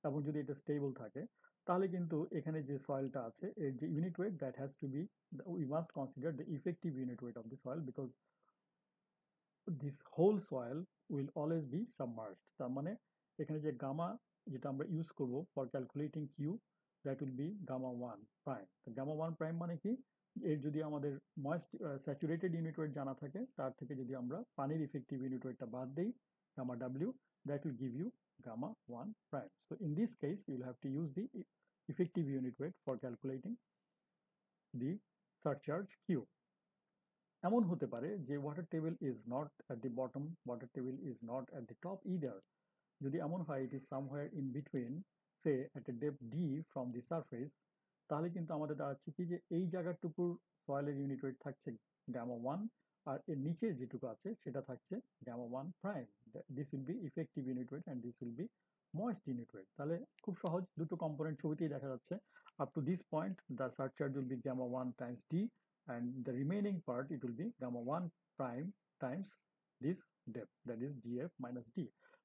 এবং যদি এটা stable থাকে, তাহলে কিন্তু এখানে যে সয়েলটা আছে এর যে unit weight, that has to be, we must consider the effective unit weight of the soil, because this whole soil will always be submerged. তার মানে এখানে যে গামা যেটা আমরা ইউজ করব for calculating Q, that will be gamma one prime. Gamma one prime মানে কি, এর যদি আমাদের ময়েস্ট স্যাচুরেটেড ইউনিট ওয়েট জানা থাকে, তার থেকে যদি আমরা পানির ইফেক্টিভ ইউনিট ওয়েটটা বাদ দিই, gamma W, that will give you gamma 1 prime. So in this case, you will have to use the effective unit weight for calculating the surcharge Q. এমন হতে পারে যে water table is not at the bottom, water table is not at the top either. যদি এমন হয় it is somewhere in between, say at a depth D from the surface, তাহলে কিন্তু আমাদের দাঁড়াচ্ছে কি যে এই জায়গাটুকুর সয়েলের ইউনিট ওয়েট থাকছে গামা ওয়ান, আর এর নিচে যেটুকু আছে সেটা থাকছে gamma one prime. This will be effective unit weight and this will be moist unit weight. তাহলে খুব সহজ, দুটো কম্পোনেন্ট ছবিতেই দেখা যাচ্ছে। Up to this point the surcharge will be gamma one times D, and the remaining part it will be gamma 1 prime times this depth, that is df minus d.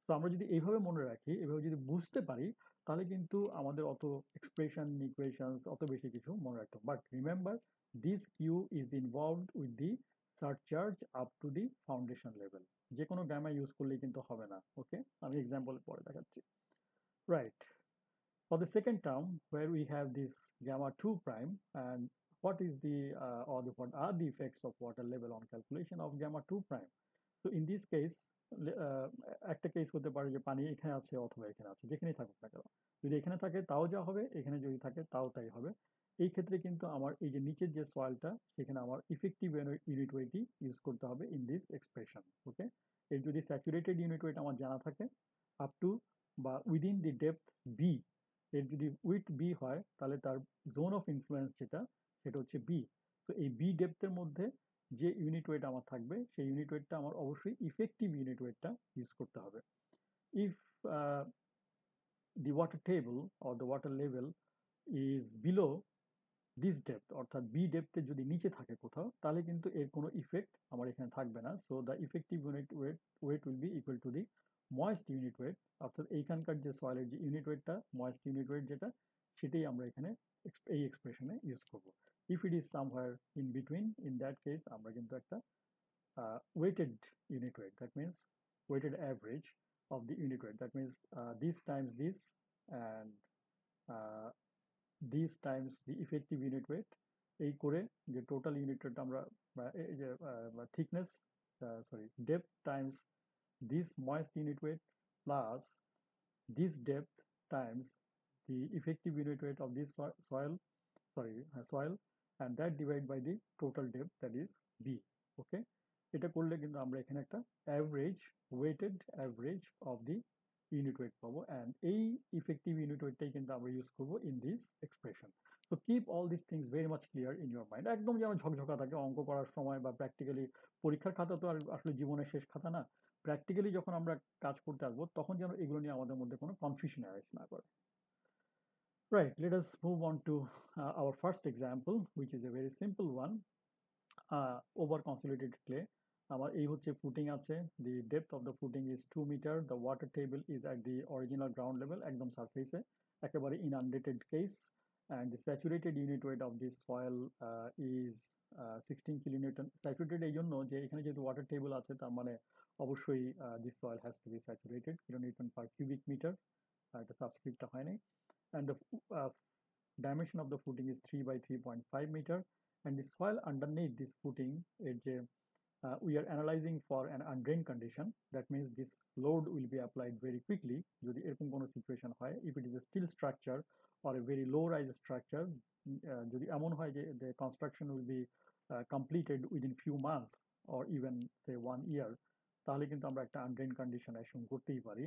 তো আমরা যদি এইভাবে মনে রাখি, এভাবে যদি বুঝতে পারি, তাহলে কিন্তু আমাদের অত এক্সপ্রেশন ইকুয়েশনস অত বেশি কিছু মনে রাখতে, but remember this Q is involved with the surcharge up to the foundation level. যে কোনো গ্যামা ইউজ করলেই কিন্তু হবে না। ওকে, আমি এক্সাম্পল পরে দেখাচ্ছি। Right, for the second term where we have this gamma 2 prime, and what is the what are the effects of water level on calculation of gamma 2 prime? So in this case, একটা case হতে পারে যে পানি এখানে আছে অথবা এখানে আছে, যেখানেই থাকুক না কেন, যদি এখানে থাকে তাও যা হবে, এখানে যদি থাকে তাও তাই হবে। এই ক্ষেত্রে কিন্তু আমার এই যে নিচের যে সয়েলটা, সেখানে আমার ইফেক্টিভ ইউনিট ওয়েটই ইউজ করতে হবে ইন দিস এক্সপ্রেশন। ওকে, এর যদি স্যাচুরেটেড ইউনিট ওয়েট আমার জানা থাকে আপ টু বা উইদিন দি ডেপথ বি, এর যদি উইথ বি হয়, তাহলে তার জোন অফ ইনফ্লুয়েন্স যেটা, সেটা হচ্ছে বি। তো এই বি ডেপথের মধ্যে যে ইউনিট ওয়েট আমার থাকবে, সেই ইউনিট ওয়েটটা আমার অবশ্যই ইফেক্টিভ ইউনিট ওয়েটটা ইউজ করতে হবে। If the water table or the water level is below this depth, অর্থাৎ বি ডেপথে যদি নিচে থাকে কোথাও, তাহলে কিন্তু এর কোনো ইফেক্ট আমার এখানে থাকবে না। So the effective weight will be equal to the moist unit weight, অর্থাৎ এইখানকার যে সয়েলের যে ইউনিট ওয়েটটা, ময়েস্ট ইউনিট ওয়েট যেটা, সেটাই আমরা এখানে এই এক্সপ্রেশনে ইউজ করব। If it is somewhere in between, in that case আমরা কিন্তু একটা weighted unit weight, that means weighted average of the unit weight, that means this times this, and uh, this times the effective unit weight, এই করে যে total unit wait আমরা এই যে thickness, sorry, depth times this moist unit weight plus this depth times the effective unit weight of this soil, sorry, soil, and that divided by the total depth, that is b. Okay, এটা করলে কিন্তু আমরা এখানে একটা average, weighted average of the unit weight পাবো, and এই effective unit ওয়েটটাই কিন্তু আমরা ইউজ করবো in this expression. So keep all this things very much clear in your mind. একদম যেন ঝকঝকা থাকে অঙ্ক করার সময় বা প্র্যাকটিক্যালি। পরীক্ষার খাতা তো আর আসলে জীবনের শেষ খাতা না, প্র্যাকটিক্যালি যখন আমরা কাজ করতে আসবো, তখন যেন এগুলো নিয়ে আমাদের মধ্যে কোনো কনফিউশন অ্যারাইজ না করে। Right, let us move on to our first example, which is a very simple one. Over consolidated clay. আমার এই হচ্ছে ফুটিং আছে, the depth of the footing is 2 meter, the water table is at the original ground level, একদম সারফেসে, একেবারে inundated case, and the saturated unit weight of this soil is 16 kilonewton. Saturated এই জন্য যে এখানে যেহেতু water table আছে, তার মানে অবশ্যই this soil has to be saturated, kilonewton per cubic meter, এটা সাবস্ক্রিপ্টটা হয় নাই, and the uh, dimension of the footing is 3 by 3.5 meter, and the soil underneath this footing is we are analyzing for an undrained condition. That means this load will be applied very quickly যদি এরকম কোনো situation হয়, if it is a steel structure or a very low rise structure, যদি এমন হয় যে the construction will be completed within few months or even say 1 year, তাহলে কিন্তু আমরা একটা undrained condition assume করতেই পারি।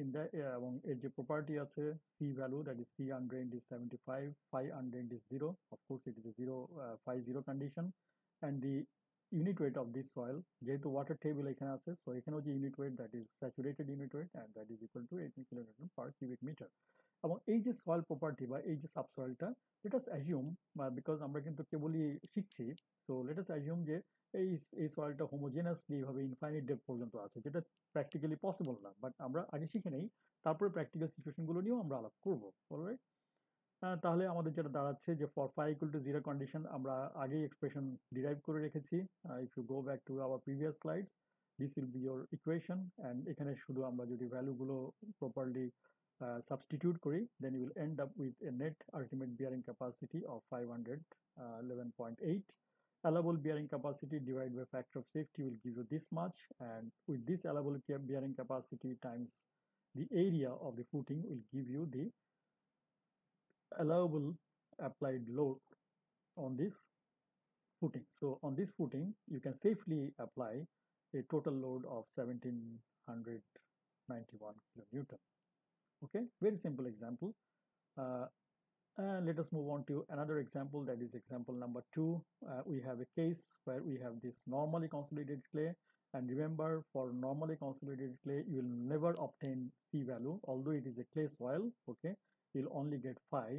In the এবং এর যে প্রপার্টি আছে, C value, that is C undrained is 75, phi undrained is 0. Of course it is a 0 phi 0 condition, and the unit weight of this soil, যেহেতু water table এখানে আছে, so এখানেও যে unit weight, that is saturated unit weight, and that is equal to 18 kilonewton per cubic meter. এবং এই যে soil property বা এই যে subsoilটা, let us assume, because আমরা কিন্তু কেবলই শিখছি, so let us assume যে এই সয়েলটা হোমোজেনাসলি ভাবে ইনফাইনাইট ডেপথ পর্যন্ত আছে, যেটা প্র্যাকটিক্যালি পসিবল না, বাট আমরা আগে শিখে নেই, তারপরে প্র্যাকটিক্যাল সিচুয়েশনগুলো নিয়েও আমরা আলাপ করবো। অলরাইট, তাহলে আমাদের যেটা দাঁড়াচ্ছে যে for phi equal to 0 condition আমরা আগেই এক্সপ্রেশন ডিরাইভ করে রেখেছি। If you go back to our previous slides, This will be your equation, and এখানে শুধু আমরা যদি ভ্যালুগুলো properly substitute করি, then you will end up with a net ultimate bearing capacity of 511.8. Allowable bearing capacity divided by factor of safety will give you this much, and with this allowable bearing capacity times the area of the footing will give you the allowable applied load on this footing. So on this footing, you can safely apply a total load of 1791 kilonewton. Okay, very simple example. Uh, let us move on to another example, that is example number 2. We have a case where we have this normally consolidated clay, and remember, for normally consolidated clay you will never obtain C value, although it is a clay soil. Okay, you'll only get phi,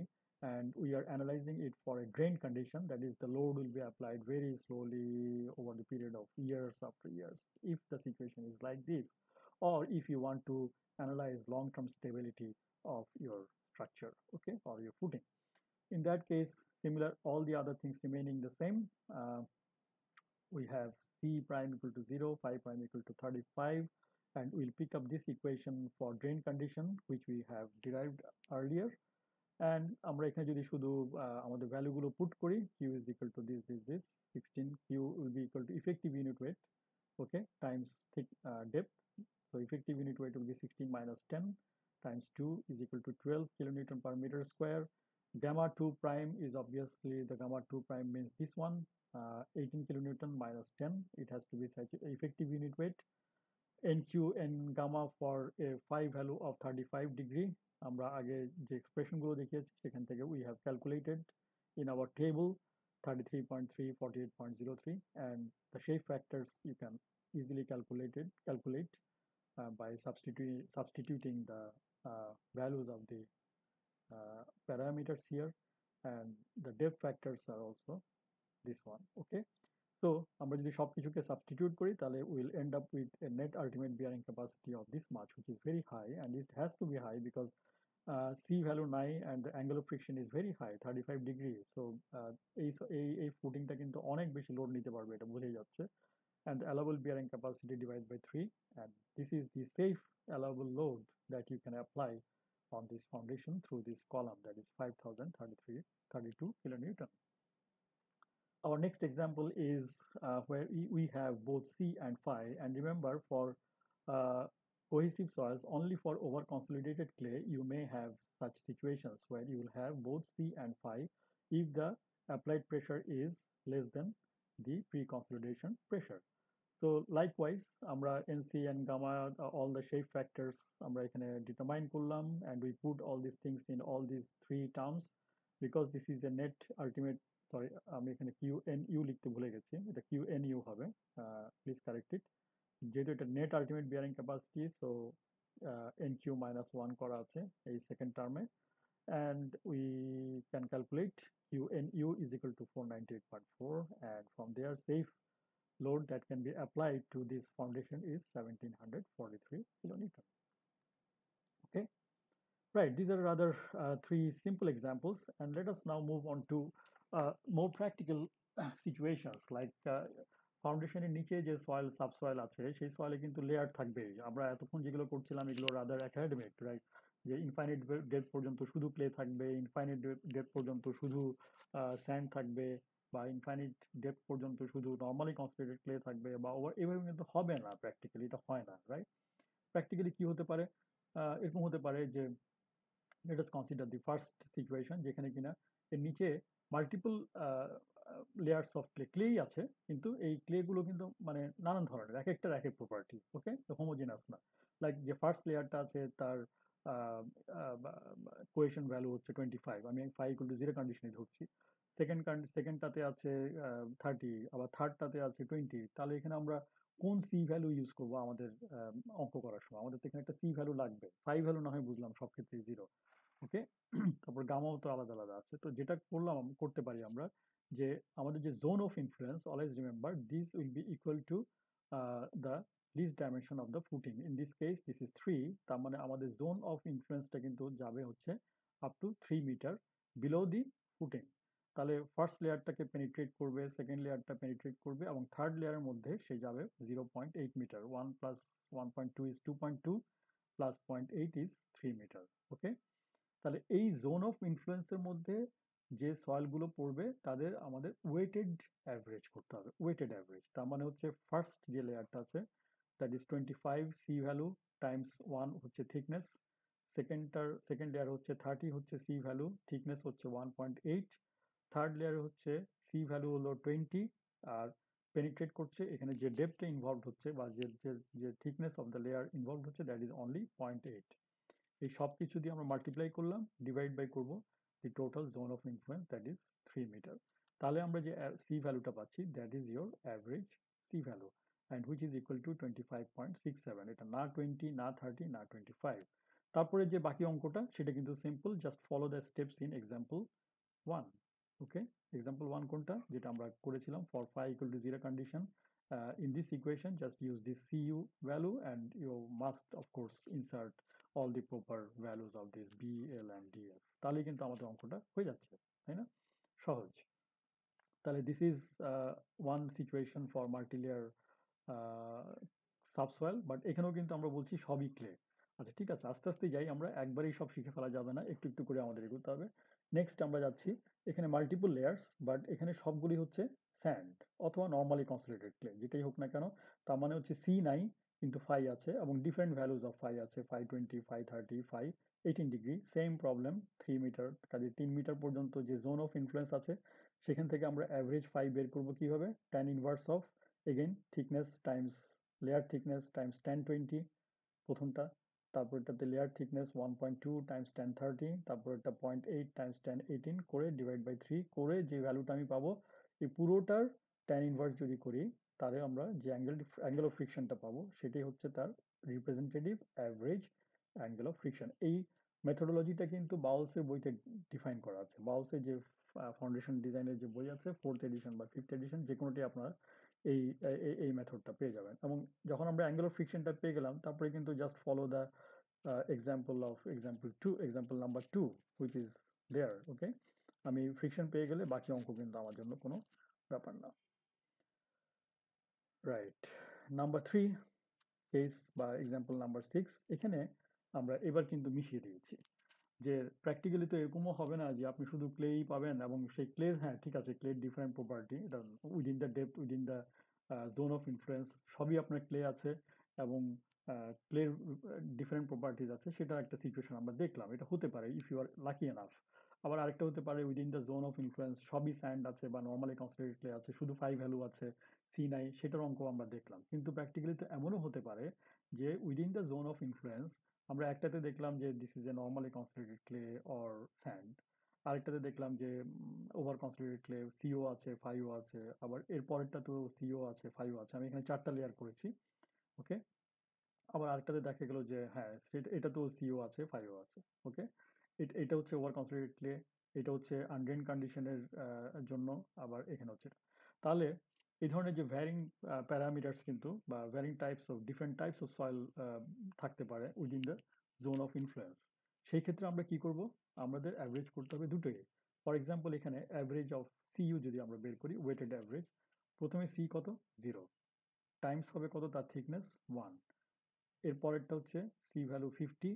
and we are analyzing it for a drain condition, that is the load will be applied very slowly over the period of years after years if the situation is like this, or if you want to analyze long-term stability of your structure, okay, or your footing. In that case, similar, all the other things remaining the same. We have C prime equal to 0, phi prime equal to 35, and we'll pick up this equation for drain condition which we have derived earlier. And আমরা এখানে যদি শুধু আমাদের ভ্যালুগুলো put করি, q is equal to this 16, q will be equal to effective unit weight, okay, times thick depth. So effective unit weight will be 16 minus 10 times 2 is equal to 12 kilonewton per meter square. Gamma 2 prime is obviously, the gamma 2 prime means this one, 18 kilonewton minus 10, it has to be such effective unit weight. NQ and gamma for a phi value of 35 degree, আমরা আগে যে এক্সপ্রেশনগুলো দেখিয়েছি সেখান থেকে we have calculated in our table 33.3, 48.03, and the shape factors you can easily calculate by substituting the values of the parameters here, and the depth factors are also this one. Okay, so আমরা যদি সবকিছুকে substitute করি তাহলে we'll end up with a net ultimate bearing capacity of this much, which is very high, and it has to be high because C value নাই and the angle of friction is very high, 35 degree. So এই ফুটিংটা কিন্তু অনেক বেশি load নিতে পারবে, এটা বোঝাই যাচ্ছে, and the allowable bearing capacity divided by 3, and this is the safe allowable load that you can apply on this foundation through this column, that is 5032 kilonewton. Our next example is where we have both C and phi, and remember, for cohesive soils, only for over consolidated clay you may have such situations where you will have both C and phi if the applied pressure is less than the pre-consolidation pressure. So likewise, আমরা NC and gamma, all the shape factors আমরা এখানে determine করলাম, and we put all these things in all these three terms because this is a net ultimate, sorry, আমি এখানে QNU লিখতে ভুলে গেছি, এটা QNU হবে, please correct it, যেহেতু এটা net ultimate bearing capacity, so NQ minus 1 করা আছে এই second term A, and we can calculate QNU is equal to 498.4, and from there safe load that can be applied to this foundation is 1743 kilonewton. Okay, right, these are rather three simple examples, and let us now move on to more practical situations like ফাউন্ডেশনের নিচে যে soil সাবসয়েল আছে সেই সয়েলে কিন্তু layer থাকবে, আমরা এতক্ষণ যেগুলো করছিলাম এগুলো রাদার একাডেমিক, রাইট, যে ইনফাইনাইট ডেপথ পর্যন্ত শুধু ক্লে থাকবে, ইনফাইনাইট ডেপথ পর্যন্ত শুধু স্যান্ড থাকবে, বা ইনফাইনাইট ডেপথ পর্যন্ত শুধু নর্মালি কনসেন্ট্রেটেড ক্লে থাকবে, বা এভাবে কিন্তু হবে না, প্র্যাকটিক্যালি এটা হয় না, রাইট। প্র্যাকটিক্যালি কি হতে পারে, এরকম হতে পারে যে let us consider the first situation যেখানে কিনা এর নিচে মাল্টিপল লেয়ার্স অফ ক্লে আছে, কিন্তু এই ক্লে গুলো কিন্তু মানে নানান ধরনের, এক একটার এক এক প্রপার্টি, ওকে, হোমোজেনাস না। লাইক যে ফার্স্ট লেয়ারটা আছে তার কোয়েশন ভ্যালু হচ্ছে 25, আমি 5 = 0 কন্ডিশনে ধরছি। সেকেন্ডটাতে আছে 30, আবার থার্ডটাতে আছে 20, তাহলে এখানে আমরা কোন সি ভ্যালু ইউজ করবো আমাদের অঙ্ক করার সময়? আমাদের তো এখানে একটা সি ভ্যালু লাগবে, 5 ভ্যালু না হয় বুঝলাম সব ক্ষেত্রে 0, ওকে। তারপর গামাও তো আলাদা আলাদা আছে, তো যেটা করতে পারি আমরা যে আমাদের যে zone of influence, always remember this will be equal to the least dimension of the footing, in this case this is 3, তার মানে আমাদের জোন অফ ইনফ্লুয়েন্সটা কিন্তু যাবে হচ্ছে up to 3 metre below the footing. তাহলে ফার্স্ট লেয়ারটাকে পেনিট্রেট করবে, second লেয়ারটা পেনিট্রেট করবে এবং থার্ড লেয়ারের মধ্যে সে যাবে 0.8 metre. 1 + 1.2 is 2.2, plus 0.8 is 3 metre. Okay, তাহলে এই জোন অফ ইনফ্লুয়েন্সের মধ্যে যে সয়েলগুলো পড়বে তাদের আমাদের ওয়েটেড অ্যাভারেজ করতে হবে। ওয়েটেড অ্যাভারেজ তার মানে হচ্ছে ফার্স্ট যে লেয়ারটা আছে that is 25 C value times 1 হচ্ছে থিকনেস, সেকেন্ড লেয়ার হচ্ছে 30 হচ্ছে সি ভ্যালু, থিকনেস হচ্ছে 1.8, থার্ড লেয়ার হচ্ছে সি ভ্যালু হলো 20, আর পেনিট্রেট করছে এখানে যে ডেপথে ইনভলভ হচ্ছে বা যে thickness of the layer involve হচ্ছে দ্যাট ইজ অনলি 0.8। এই সব কিছু দিয়ে আমরা মাল্টিপ্লাই করলাম, ডিভাইড বাই করব the total zone of influence that is 3 metre. তাহলে আমরা যে সি ভ্যালুটা পাচ্ছি that is your average C value and which is equal to 25.67। এটা না 20, না 30, না 25। তারপরে যে বাকি অঙ্কটা সেটা কিন্তু simple, just follow the steps in example 1। Okay, example 1 কোনটা, যেটা আমরা করেছিলাম for phi equal to 0 condition, in this equation just use this cu value and you must of course insert all the proper values of this b, l and df। তাহলে কিন্তু আমাদের অঙ্কটা হয়ে যাচ্ছে, তাই না? সহজ। তাহলে this is one situation for multilayer subsoil, but এখানেও কিন্তু আমরা বলছি সবই ক্লে। আচ্ছা ঠিক আছে, আস্তে আস্তে যাই, আমরা একবারেই সব শিখে ফেলা যাবে না, একটু একটু করে আমাদের এগোতে হবে। নেক্সট আমরা যাচ্ছি, এখানে মাল্টিপল লেয়ার্স, বাট এখানে সবগুলি হচ্ছে স্যান্ড অথবা নর্মালি কনসোলিডেটেড ক্লে, যেটাই হোক না কেন। তার মানে হচ্ছে সি নাই কিন্তু ফাই আছে এবং ডিফারেন্ট ভ্যালুজ অফ ফাই আছে, 520, 530, 518 ডিগ্রি। সেম প্রবলেম 3 মিটার, কাজে 3 মিটার পর্যন্ত যে জোন অফ ইনফ্লুয়েন্স আছে সেখান থেকে আমরা অ্যাভারেজ ফাই বের করবো কিভাবে, tan inverse of again thickness Times layer thickness Times 1020 প্রথমটা, তারপরটাতে লেয়ার থিকনেস 1.2 টাইমস 1030, তারপরটা 0.8 টাইমস 1018 করে ডিভাইড বাই 3 করে যে ভ্যালুটা আমি পাবো এই পুরোটার ট্যান ইনভার্স যদি করি তাহলে আমরা যে অ্যাঙ্গেল অফ ফ্রিকশনটা পাবো সেটাই হচ্ছে তার representative average angle of friction. এই মেথোডোলজিটা কিন্তু বাউলসের বইতে ডিফাইন করা আছে। বাউলসের যে ফাউন্ডেশন ডিজাইনের যে বই আছে 4th এডিশন বা 5th এডিশন যে কোনোটি আপনারা এই এই মেথডটা পেয়ে যাবেন। এবং যখন আমরা অ্যাঙ্গেল অফ ফ্রিকশনটা পেয়ে গেলাম তারপরে কিন্তু just follow the example number two which is there. Okay, আমি ফ্রিকশন পেয়ে গেলে বাকি অঙ্ক কিন্তু আমার জন্য কোনো ব্যাপার না। রাইট, নাম্বার থ্রি কেস বা এক্সাম্পল নাম্বার 6, এখানে আমরা এবার কিন্তু মিশিয়ে দিয়েছি যে প্র্যাকটিক্যালি তো এরকমও হবে না যে আপনি শুধু ক্লেই পাবেন এবং সেই ক্লে, হ্যাঁ ঠিক আছে, ক্লের ডিফারেন্ট প্রপার্টি, এটা within the depth, within the zone of influence সবই আপনার ক্লে আছে এবং ক্লের ডিফারেন্ট প্রপার্টিজ আছে, সেটার একটা সিচুয়েশন আমরা দেখলাম, এটা হতে পারে if you are lucky enough. আবার আরেকটা হতে পারে within the zone of influence সবই স্যান্ড আছে বা নর্মালি কনসিডারেড ক্লে আছে, শুধু ফাই ভ্যালু আছে, সি নাই, সেটার অঙ্ক আমরা দেখলাম। কিন্তু প্র্যাকটিক্যালি তো এমনও হতে পারে যে within the zone of influence আমরা একটাতে দেখলাম যে this is a normally consolidated clay or sand, আরেকটাতে দেখলাম যে ওভার কনসিডারেটেড ক্লে সিও আছে, ফাইও আছে, আবার এর পরেরটাতেও সিও আছে, ফাইও আছে। আমি এখানে 4টা লেয়ার করেছি। ওকে, আবার আরেকটাতে দেখা গেল যে হ্যাঁ এটাতেও সিও আছে, ফাইও আছে। ওকে, এটা হচ্ছে ওভার কনসিডারেটেড ক্লে, এটা হচ্ছে আনড্রেন কন্ডিশনের জন্য, আবার এখানে হচ্ছে এটা। তাহলে এই ধরনের যে ভ্যারিং প্যারামিটার্স কিন্তু বা varying types of different types of soil থাকতে পারে within the zone of influence. সেই ক্ষেত্রে আমরা কি করব, আমাদের অ্যাভারেজ করতে হবে দুটোই। ফর এক্সাম্পল এখানে অ্যাভারেজ অফ সিইউ যদি আমরা বের করি, ওয়েটেড অ্যাভারেজ, প্রথমে সি কত 0, টাইমস হবে কত তার থিকনেস 1, এর পরেরটা হচ্ছে C value 50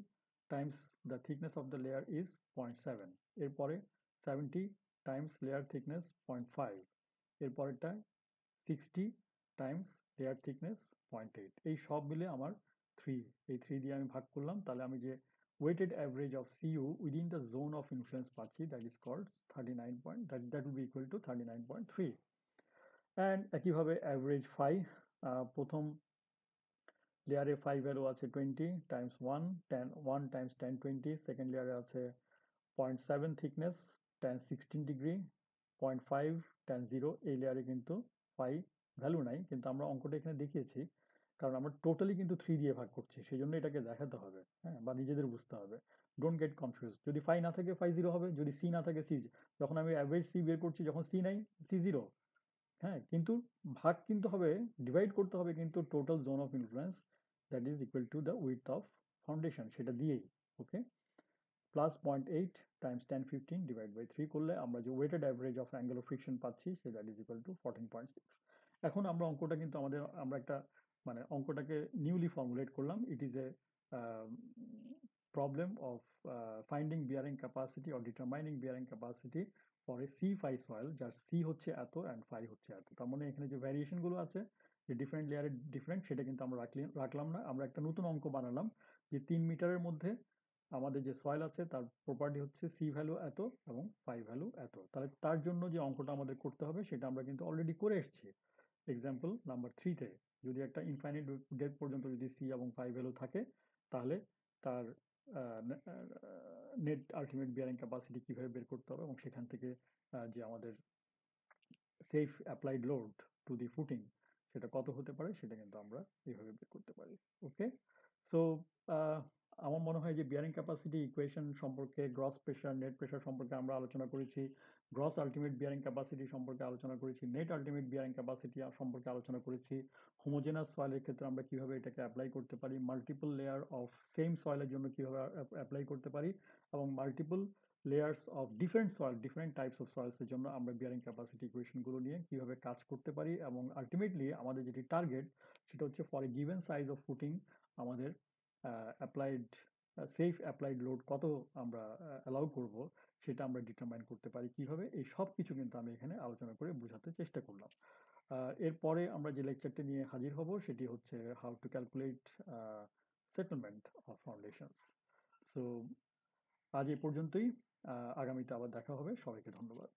times the thickness of the layer is 0.7, এরপরে 70 টাইমস লেয়ার থিকনেস 0.5, এর পরেরটা 60 টাইমস লেয়ার থিকনেস 0.8। এই সব মিলে আমার 3, এই 3 দিয়ে আমি ভাগ করলাম, তাহলে আমি যে weighted average of CU within the zone of influence পাচ্ছি that is called 39 point, that will be equal to 39.3। And একইভাবে অ্যাভারেজ ফাই, প্রথম লেয়ারে ফাই ভ্যালু আছে 20 টাইমস 1, 10 1 টাইমস 1020, সেকেন্ড লেয়ারে আছে 0.7 থিকনেস 1016 ডিগ্রি, 0.5 10 এই লেয়ারে কিন্তু ফাই ভ্যালু নাই, কিন্তু আমরা অঙ্কটা এখানে দেখিয়েছি কারণ আমরা টোটালি কিন্তু 3 দিয়ে ভাগ করছি, সেই জন্য এটাকে দেখাতে হবে, হ্যাঁ, বা নিজেদের বুঝতে হবে। ডোন্ট গেট কনফিউজ, যদি ফাই না থাকে ফাই 0 হবে, যদি সি না থাকে সি, যখন আমি অ্যাভারেজ সি বের করছি যখন সি নাই সি 0। হ্যাঁ, কিন্তু ভাগ কিন্তু হবে, ডিভাইড করতে হবে কিন্তু total zone of influence that is equal to the width of foundation সেটা দিয়েই। Okay, plus 0.8 times 1015 divide by 3 করলে আমরা যে weighted average of angle of friction পাচ্ছি সে দ্যাট ইজ ইকুয়াল টু 14.6। এখন আমরা অঙ্কটা কিন্তু আমরা একটা মানে অঙ্কটাকে নিউলি ফর্মুলেট করলাম। It is a problem of finding bearing capacity or determining bearing capacity for a C phi soil, যার সি হচ্ছে এত অ্যান্ড ফাই হচ্ছে এত। তার মানে এখানে যে ভ্যারিয়েশনগুলো আছে যে ডিফারেন্ট লেয়ারের ডিফারেন্ট, সেটা কিন্তু আমরা রাখলাম না। আমরা একটা নতুন অঙ্ক বানালাম যে 3 মিটারের মধ্যে আমাদের যে সয়েল আছে তার প্রপার্টি হচ্ছে সি ভ্যালু এত এবং ফাই ভ্যালু এত। তাহলে তার জন্য যে অঙ্কটা আমাদের করতে হবে সেটা আমরা কিন্তু অলরেডি করে এসেছি এক্সাম্পল নাম্বার 3-তে। যদি একটা ইনফাইনাইট ডেপথ পর্যন্ত যদি সি এবং ফাই ভ্যালু থাকে, তাহলে তার নেট আলটিমেট বিয়ারিং ক্যাপাসিটি কিভাবে বের করতে হবে এবং সেখান থেকে যে আমাদের safe applied load to the footing সেটা কত হতে পারে সেটা কিন্তু আমরা এইভাবে বের করতে পারি। ওকে, সো আমার মনে হয় যে বিয়ারিং ক্যাপাসিটি ইকুয়েশন সম্পর্কে, গ্রস প্রেশার, নেট প্রেশার সম্পর্কে আমরা আলোচনা করেছি, গ্রস আলটিমেট বিয়ারিং ক্যাপাসিটি সম্পর্কে আলোচনা করেছি, নেট আলটিমেট বিয়ারিং ক্যাপাসিটি সম্পর্কে আলোচনা করেছি, হোমোজেনাস সয়েলের ক্ষেত্রে আমরা কিভাবে এটাকে অ্যাপ্লাই করতে পারি, মাল্টিপল লেয়ার অফ সেম সয়েলের জন্য কিভাবে অ্যাপ্লাই করতে পারি, এবং multiple layers of different soil, different types of সয়েলসের জন্য আমরা বিয়ারিং ক্যাপাসিটি ইকুয়েশনগুলো নিয়ে কীভাবে কাজ করতে পারি, এবং আলটিমেটলি আমাদের যেটি টার্গেট সেটা হচ্ছে for a given size of footing আমাদের অ্যাপ্লাইড সেফ অ্যাপ্লাইড লোড কত আমরা অ্যালাউ করব সেটা আমরা ডিটারমাইন করতে পারি কীভাবে। এই সব কিছু কিন্তু আমি এখানে আলোচনা করে বোঝাতে চেষ্টা করলাম। এরপরে আমরা যে লেকচারটি নিয়ে হাজির হব সেটি হচ্ছে how to calculate settlement of foundations. So আজ এই পর্যন্তই। আগামীতে আবার দেখা হবে। সবাইকে ধন্যবাদ।